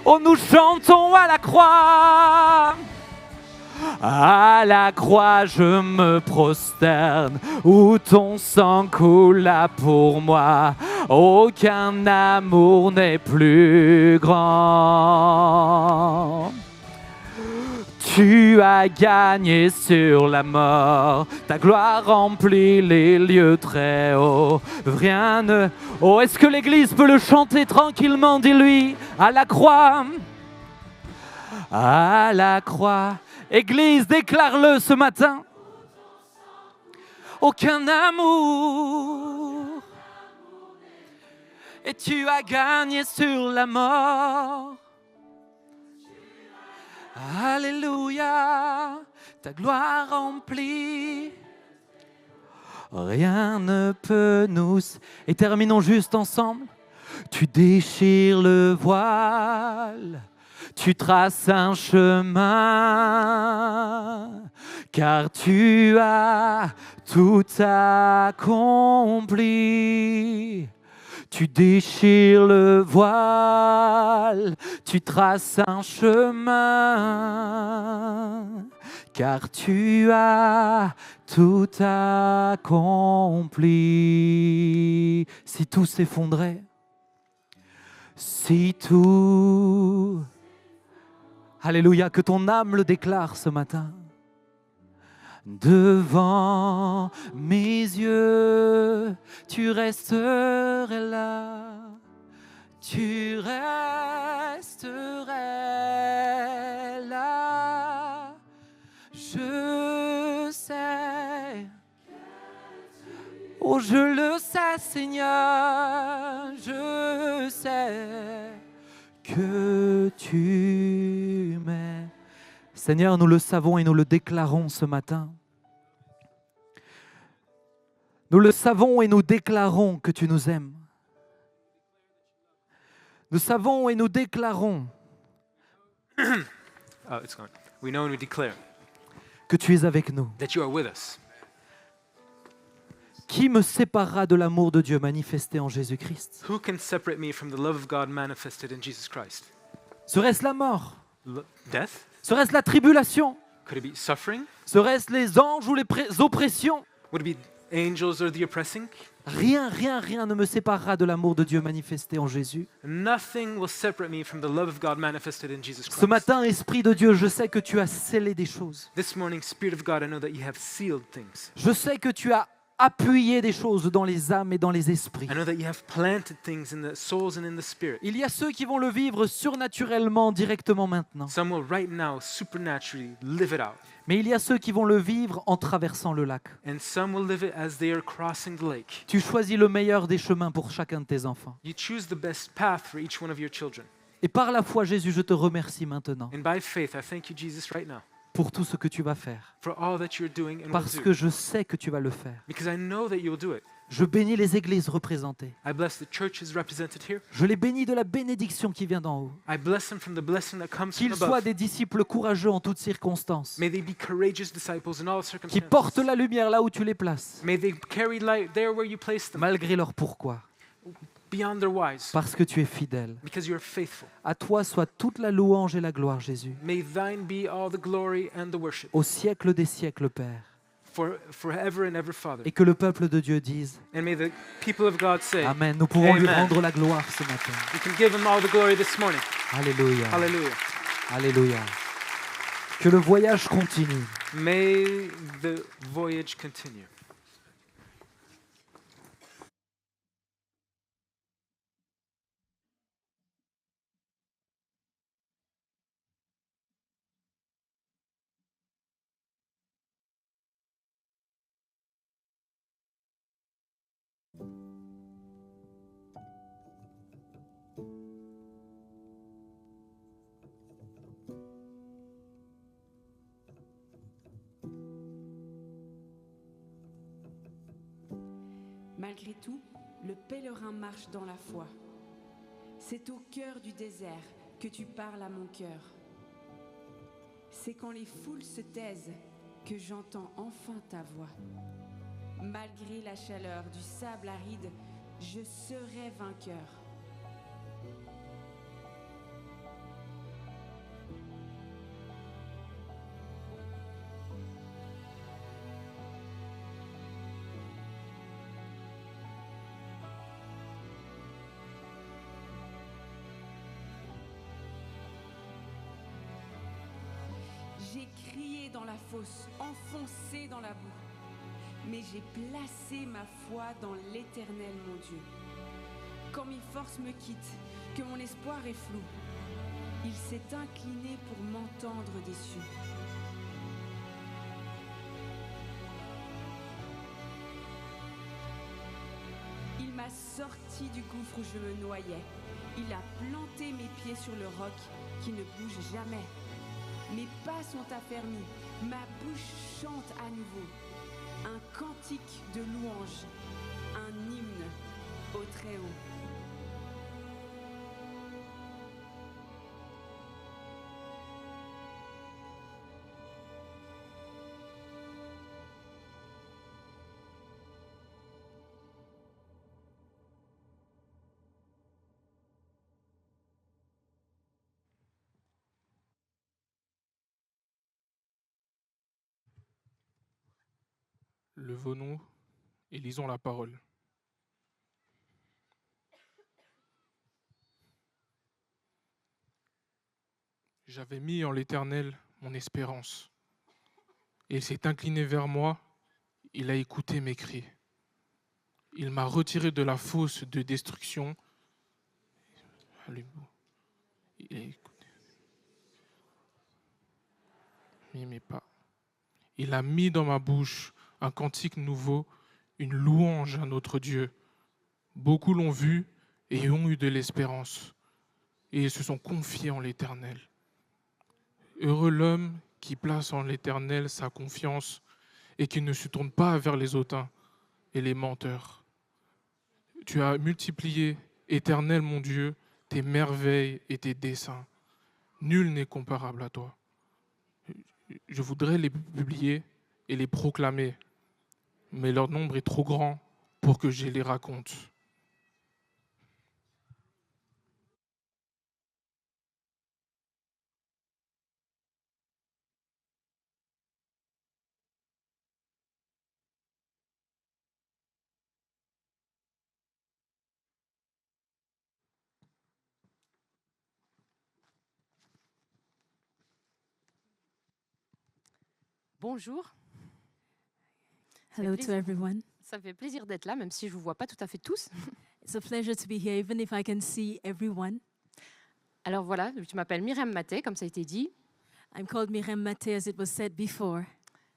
Oh, nous chantons à la croix. À la croix je me prosterne, où ton sang coula pour moi. Aucun amour n'est plus grand. Tu as gagné sur la mort, ta gloire remplit les lieux très hauts. Rien ne... Oh, est-ce que l'Église peut le chanter tranquillement, dis-lui, à la croix. À la croix. Église, déclare-le ce matin. Aucun amour. Et tu as gagné sur la mort. Alléluia, ta gloire remplit. Rien ne peut nous... Et terminons juste ensemble. Tu déchires le voile. Tu traces un chemin, car tu as tout accompli. Tu déchires le voile, tu traces un chemin, car tu as tout accompli. Si tout s'effondrait, si tout... Alléluia, que ton âme le déclare ce matin. Devant mes yeux, tu resterais là. Tu resterais là. Je sais. Oh, je le sais, Seigneur. Je sais que tu m'aimes. Seigneur, nous le savons et nous le déclarons ce matin. Nous le savons et nous déclarons que tu nous aimes. Nous savons et nous déclarons it's gone. We know and we declare que tu es avec nous. that you are with us. Qui me séparera de l'amour de Dieu manifesté en Jésus-Christ? Who can separate me from the love of God manifested in Jesus Christ? Serait-ce la mort? Death? Serait-ce la tribulation? Could it be suffering? Serait-ce les anges ou les oppressions? Would it be angels or the oppressing? Rien ne me séparera de l'amour de Dieu manifesté en Jésus. Nothing will separate me from the love of God manifested in Jesus Christ. Ce matin, Esprit de Dieu, je sais que tu as scellé des choses. This morning, Spirit of God, I know that you have sealed things. Je sais que tu as appuyé des choses dans les âmes et dans les esprits. I know that you have planted things in the souls and in the spirit. Il y a ceux qui vont le vivre surnaturellement, directement maintenant. Some will right now supernaturally live it out. Mais il y a ceux qui vont le vivre en traversant le lac. And some will live it as they are crossing the lake. Tu choisis le meilleur des chemins pour chacun de tes enfants. You choose the best path for each one of your children. Et par la foi, Jésus, je te remercie maintenant And by faith, I thank you, Jesus, right now, pour tout ce que tu vas faire. for all that you're doing and will Parce do. que je sais que tu vas le faire. Because I know that you will do it. Je bénis les églises représentées. I bless the churches represented here. Je les bénis de la bénédiction qui vient d'en haut. I bless them from the blessing that comes from Qu'ils soient above. des disciples courageux en toutes circonstances. May they be courageous disciples in all Qui circumstances. portent la lumière là où tu les places. May they carry light there where you place them, Malgré leur pourquoi. beyond their whys, Parce que tu es fidèle. because you are faithful. À toi soit toute la louange et la gloire, Jésus. May thine be all the glory and the worship, Au siècle des siècles, Père. forever and ever, Father. Et que le peuple de Dieu dise And may the people of God say, Amen. Nous pouvons lui Amen. rendre la gloire ce matin. we can give him all the glory this morning. Alléluia. Hallelujah. Alléluia. Que le voyage continue. May the voyage continue. Malgré tout, le pèlerin marche dans la foi. C'est au cœur du désert que tu parles à mon cœur. C'est quand les foules se taisent que j'entends enfin ta voix. Malgré la chaleur du sable aride, je serai vainqueur. J'ai crié dans la fosse, enfoncé dans la boue. Mais j'ai placé ma foi dans l'Éternel, mon Dieu. Quand mes forces me quittent, que mon espoir est flou, il s'est incliné pour m'entendre des cieux. Il m'a sorti du gouffre où je me noyais. Il a planté mes pieds sur le roc qui ne bouge jamais. Mes pas sont affermis, ma bouche chante à nouveau. Un cantique de louange, un hymne au Très-Haut. Levons-nous et lisons la parole. J'avais mis en l'Éternel mon espérance, et il s'est incliné vers moi, il a écouté mes cris. Il m'a retiré de la fosse de destruction. Il a écouté mes pas. Il a mis dans ma bouche un cantique nouveau, une louange à notre Dieu. Beaucoup l'ont vu et ont eu de l'espérance, et ils se sont confiés en l'Éternel. Heureux l'homme qui place en l'Éternel sa confiance et qui ne se tourne pas vers les hautains et les menteurs. Tu as multiplié, Éternel mon Dieu, tes merveilles et tes desseins. Nul n'est comparable à toi. Je voudrais les publier et les proclamer, mais leur nombre est trop grand pour que je les raconte. Bonjour, Hello to everyone. ça fait plaisir d'être là, même si je ne vous vois pas tout à fait tous. It's a pleasure to be here, even if I can see everyone. Alors voilà, je m'appelle Myriam Maté, comme ça a été dit. I'm called Miriam Mate, as it was said before.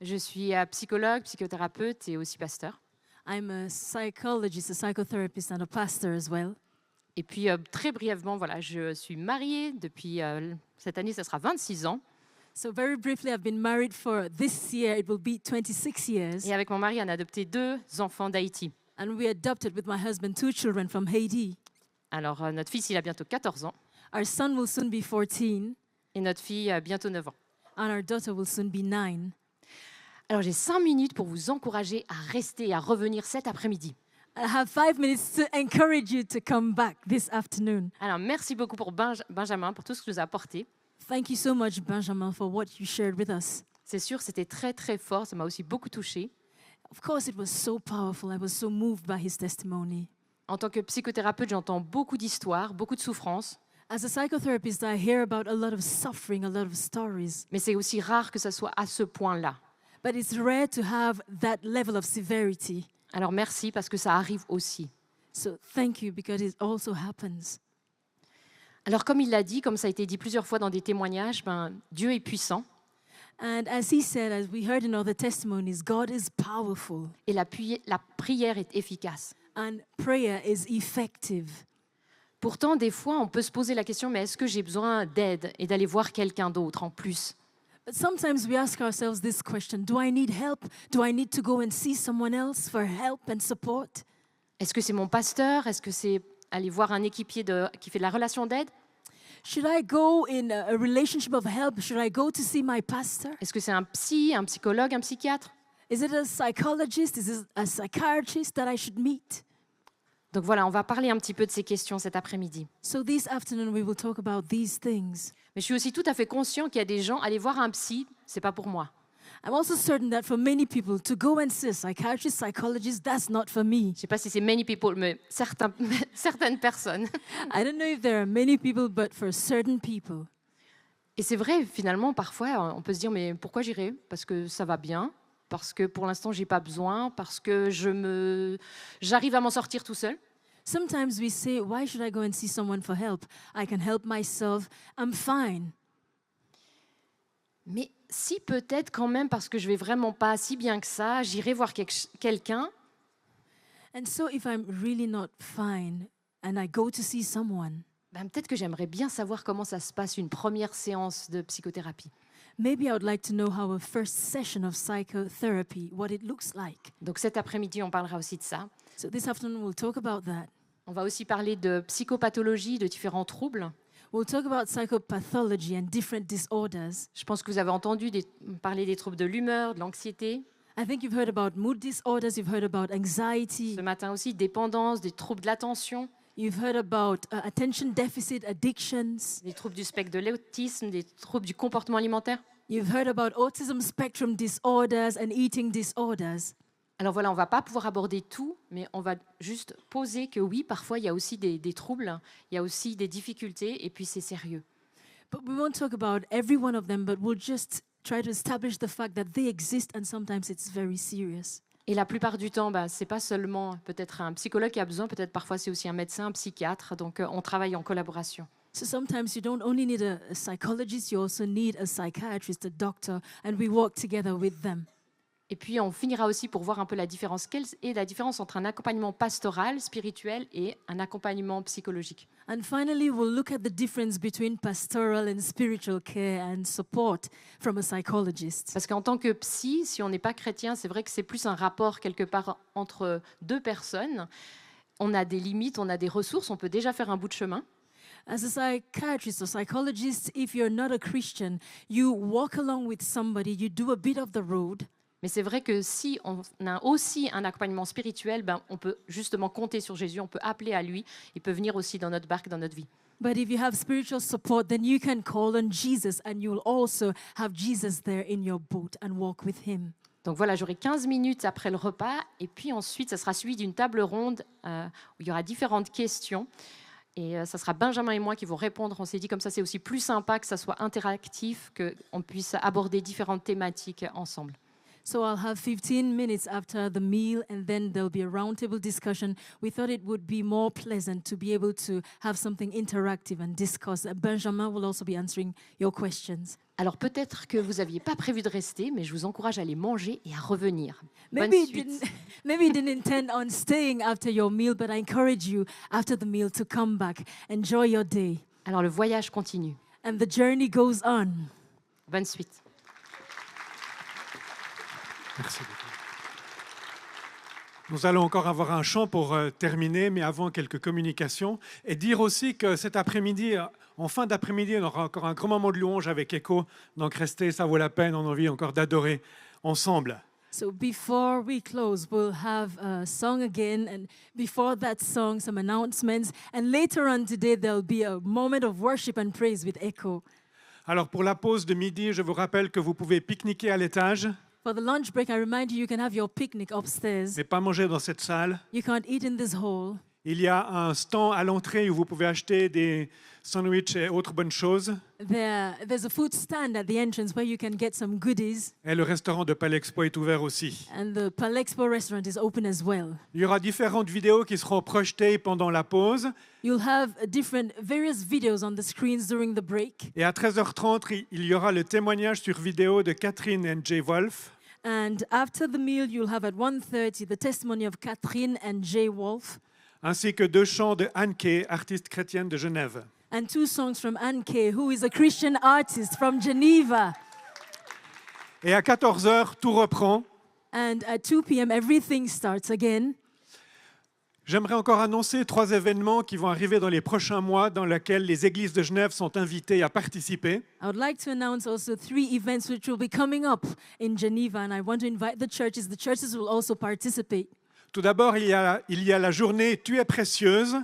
Je suis psychologue, psychothérapeute et aussi pasteur. I'm a psychologist, a psychotherapist, and a pastor as well. Et puis très brièvement, voilà, je suis mariée depuis cette année, ça sera 26 ans. So very briefly, I've been married for this year. It will be 26 years. Et avec mon mari, on a adopté 2 enfants d'Haïti. And we adopted with my husband 2 children from Haiti. Alors notre fils, il a bientôt 14 ans Our son will soon be 14, et notre fille bientôt 9 ans. and our daughter will soon be 9. Alors j'ai 5 minutes pour vous encourager à rester et à revenir cet après-midi. I have 5 minutes to encourage you to come back this afternoon. Alors merci beaucoup pour Benjamin, pour tout ce que tu nous as apporté. Thank you so much, Benjamin, for what you shared with us. C'est sûr, c'était très très fort, ça m'a aussi beaucoup touchée. Of course, it was so powerful. I was so moved by his testimony. En tant que psychothérapeute, j'entends beaucoup d'histoires, beaucoup de souffrances, As a psychotherapist, I hear about a lot of suffering, a lot of stories. mais c'est aussi rare que ça soit à ce point-là. But it's rare to have that level of severity. Alors merci parce que ça arrive aussi. So thank you, because it also happens. Alors comme il l'a dit, comme ça a été dit plusieurs fois dans des témoignages, Dieu est puissant And as he said, as we heard in other testimonies, God is powerful et la prière est efficace. and prayer is effective. Pourtant, des fois, on peut se poser la question, mais est-ce que j'ai besoin d'aide et d'aller voir quelqu'un d'autre en plus? But sometimes we ask ourselves this question: do I need help? Do I need to go and see someone else for help and support? Est-ce que c'est mon pasteur? Est-ce que c'est aller voir un équipier qui fait de la relation d'aide? Should I go in a relationship of help? Should I go to see my pastor? Est-ce que c'est un psy, un psychologue, un psychiatre? Is it a psychologist? Is it a psychiatrist that I should meet? Donc voilà, on va parler un petit peu de ces questions cet après-midi. So this afternoon we will talk about these things. Mais je suis aussi tout à fait conscient qu'il y a des gens, aller voir un psy, c'est pas pour moi. I'm also certain that for many people, to go and see a psychiatrist, psychologist, that's not for me. Je sais pas si c'est many people, mais certaines personnes. I don't know if there are many people, but for certain people. Et c'est vrai, finalement, parfois, on peut se dire, mais pourquoi j'irai? Parce que ça va bien, parce que pour l'instant, j'ai pas besoin, parce que j'arrive à m'en sortir tout seul. Sometimes we say, why should I go and see someone for help? I can help myself. I'm fine. Mais si peut-être quand même, parce que je vais vraiment pas si bien que ça, j'irai voir quelqu'un, And so if I'm really not fine and I go to see someone, ben peut-être que j'aimerais bien savoir comment ça se passe une première séance de psychothérapie. maybe I would like to know how a first session of psychotherapy, what it looks like. Donc cet après-midi, on parlera aussi de ça. So this afternoon we'll talk about that. On va aussi parler de psychopathologie, de différents troubles. We'll talk about psychopathology and different disorders. Je pense que vous avez entendu parler des troubles de l'humeur, de l'anxiété. I think you've heard about mood disorders, you've heard about anxiety, Ce matin aussi, dépendance, des troubles de l'attention, you've heard about attention deficit addictions, des troubles du spectre de l'autisme, des troubles du comportement alimentaire. you've heard about autism spectrum disorders and eating disorders. Alors voilà, on ne va pas pouvoir aborder tout, mais on va juste poser que oui, parfois il y a aussi des troubles, il y a aussi des difficultés, et puis c'est sérieux. But we won't talk about every one of them, but we'll just try to establish the fact that they exist and sometimes it's very serious. Et la plupart du temps, ce n'est pas seulement peut-être un psychologue qui a besoin, peut-être parfois c'est aussi un médecin, un psychiatre, donc on travaille en collaboration. So sometimes you don't only need a psychologist, you also need a psychiatrist, a doctor, and we work together with them. Et puis on finira aussi pour voir un peu la différence. Quelle est la différence entre un accompagnement pastoral, spirituel et un accompagnement psychologique? And finally, we'll look at the difference between pastoral and spiritual care and support from a psychologist. Parce qu'en tant que psy, si on n'est pas chrétien, c'est vrai que c'est plus un rapport quelque part entre deux personnes. On a des limites, on a des ressources, on peut déjà faire un bout de chemin. As a psychiatrist or psychologist, if you're not a Christian, you walk along with somebody, you do a bit of the road. Mais c'est vrai que si on a aussi un accompagnement spirituel, on peut justement compter sur Jésus, on peut appeler à lui, il peut venir aussi dans notre barque, dans notre vie. But if you have spiritual support, then you can call on Jesus and you'll also have Jesus there in your boat and walk with him. Donc voilà, j'aurai 15 minutes après le repas, et puis ensuite, ça sera suivi d'une table ronde où il y aura différentes questions. Et ça sera Benjamin et moi qui vont répondre. On s'est dit comme ça, c'est aussi plus sympa que ça soit interactif, qu'on puisse aborder différentes thématiques ensemble. So I'll have 15 minutes after the meal, and then there'll be a roundtable discussion. We thought it would be more pleasant to be able to have something interactive and discuss. Benjamin will also be answering your questions. Alors peut-être que vous n'aviez pas prévu de rester, mais je vous encourage à aller manger et à revenir. Bonne Maybe suite. maybe you didn't intend on staying after your meal, but I encourage you after the meal to come back. Enjoy your day. Alors le voyage continue. And the journey goes on. Bonne suite. Merci beaucoup. Nous allons encore avoir un chant pour terminer, mais avant quelques communications. Et dire aussi que cet après-midi, en fin d'après-midi, on aura encore un grand moment de louange avec Echo. Donc restez, ça vaut la peine, on a envie encore d'adorer ensemble. So before we close, we'll have a song again, and before that song, some announcements. And later on today, there'll be a moment of worship and praise with Echo. Alors pour la pause de midi, je vous rappelle que vous pouvez pique-niquer à l'étage, For the lunch break, I remind you can have your picnic upstairs. mais pas manger dans cette salle. You can't eat in this hall. Il y a un stand à l'entrée où vous pouvez acheter des sandwichs et autres bonnes choses. There's a food stand at the entrance where you can get some goodies, Et le restaurant de Palexpo est ouvert aussi. and the Palexpo restaurant is open as well. Il y aura différentes vidéos qui seront projetées pendant la pause. You'll have various videos on the screens during the break. Et à 13h30, il y aura le témoignage sur vidéo de Catherine et Jay Wolf. And after the meal, you'll have at 1:30 the testimony of Catherine and Jay Wolf, Ainsi que 2 chants de Anne Kay, artiste chrétienne de Genève. and 2 songs from Anne Kay, who is a Christian artist from Geneva. Et à 14h, tout reprend. And at 2 p.m., everything starts again. J'aimerais encore annoncer 3 événements qui vont arriver dans les prochains mois dans lesquels les églises de Genève sont invitées à participer. I would like to announce also 3 events which will be coming up in Geneva, and I want to invite the churches. The churches will also participate. Tout d'abord, il y a la journée Tu es précieuse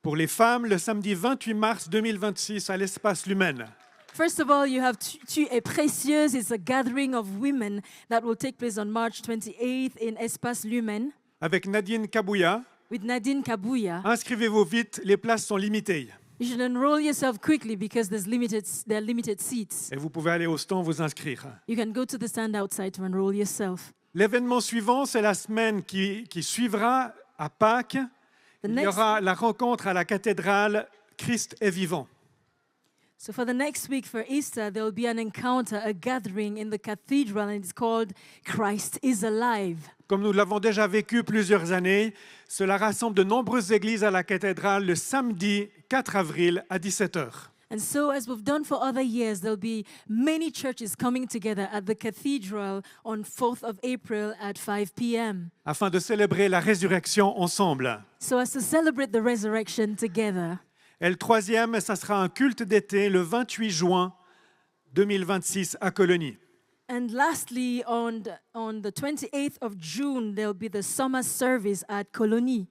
pour les femmes le samedi 28 mars 2026 à l'Espace Lumen. First of all, you have Tu es précieuse. It's a gathering of women that will take place on March 28th in Espace Lumen Avec Nadine Kabouya. with Nadine Kabouya. Inscrivez-vous vite, les places sont limitées. You should enroll yourself quickly because there are limited seats. Et vous pouvez aller au stand vous inscrire. You can go to the stand outside to enroll yourself. L'événement suivant, c'est la semaine qui suivra à Pâques. Il y aura la rencontre à la cathédrale Christ est vivant. So for the next week, for Easter, there will be an encounter, a gathering in the cathedral, and it's called Christ is Alive. Comme nous l'avons déjà vécu plusieurs années, cela rassemble de nombreuses églises à la cathédrale le samedi 4 avril à 17h. And so, as we've done for other years, there'll be many churches coming together at the cathedral on 4th of April at 5 p.m. Afin de célébrer la résurrection ensemble. So as to celebrate the resurrection together. Et le troisième, ça sera un culte d'été le 28 juin 2026 à Colonie. And lastly, on the 28th of June, there'll be the summer service at Colonie.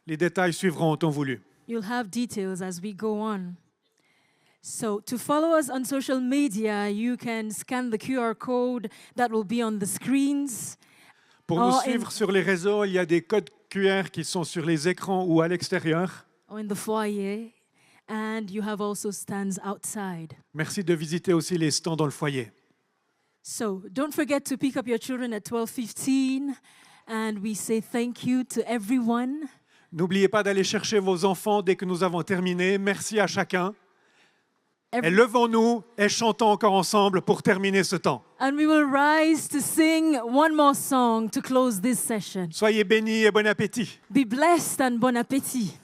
Les détails suivront en temps voulu. You'll have details as we go on. So to follow us on social media, you can scan the QR code that will be on the screens. Pour nous suivre sur les réseaux, il y a des codes QR qui sont sur les écrans ou à l'extérieur. Or in the foyer, and you have also stands outside. Merci de visiter aussi les stands dans le foyer. So don't forget to pick up your children at 12:15, and we say thank you to everyone. N'oubliez pas d'aller chercher vos enfants dès que nous avons terminé. Merci à chacun. Et levons-nous et chantons encore ensemble pour terminer ce temps. And we will rise to sing one more song to close this session. Soyez bénis et bon appétit. Be blessed and bon appétit.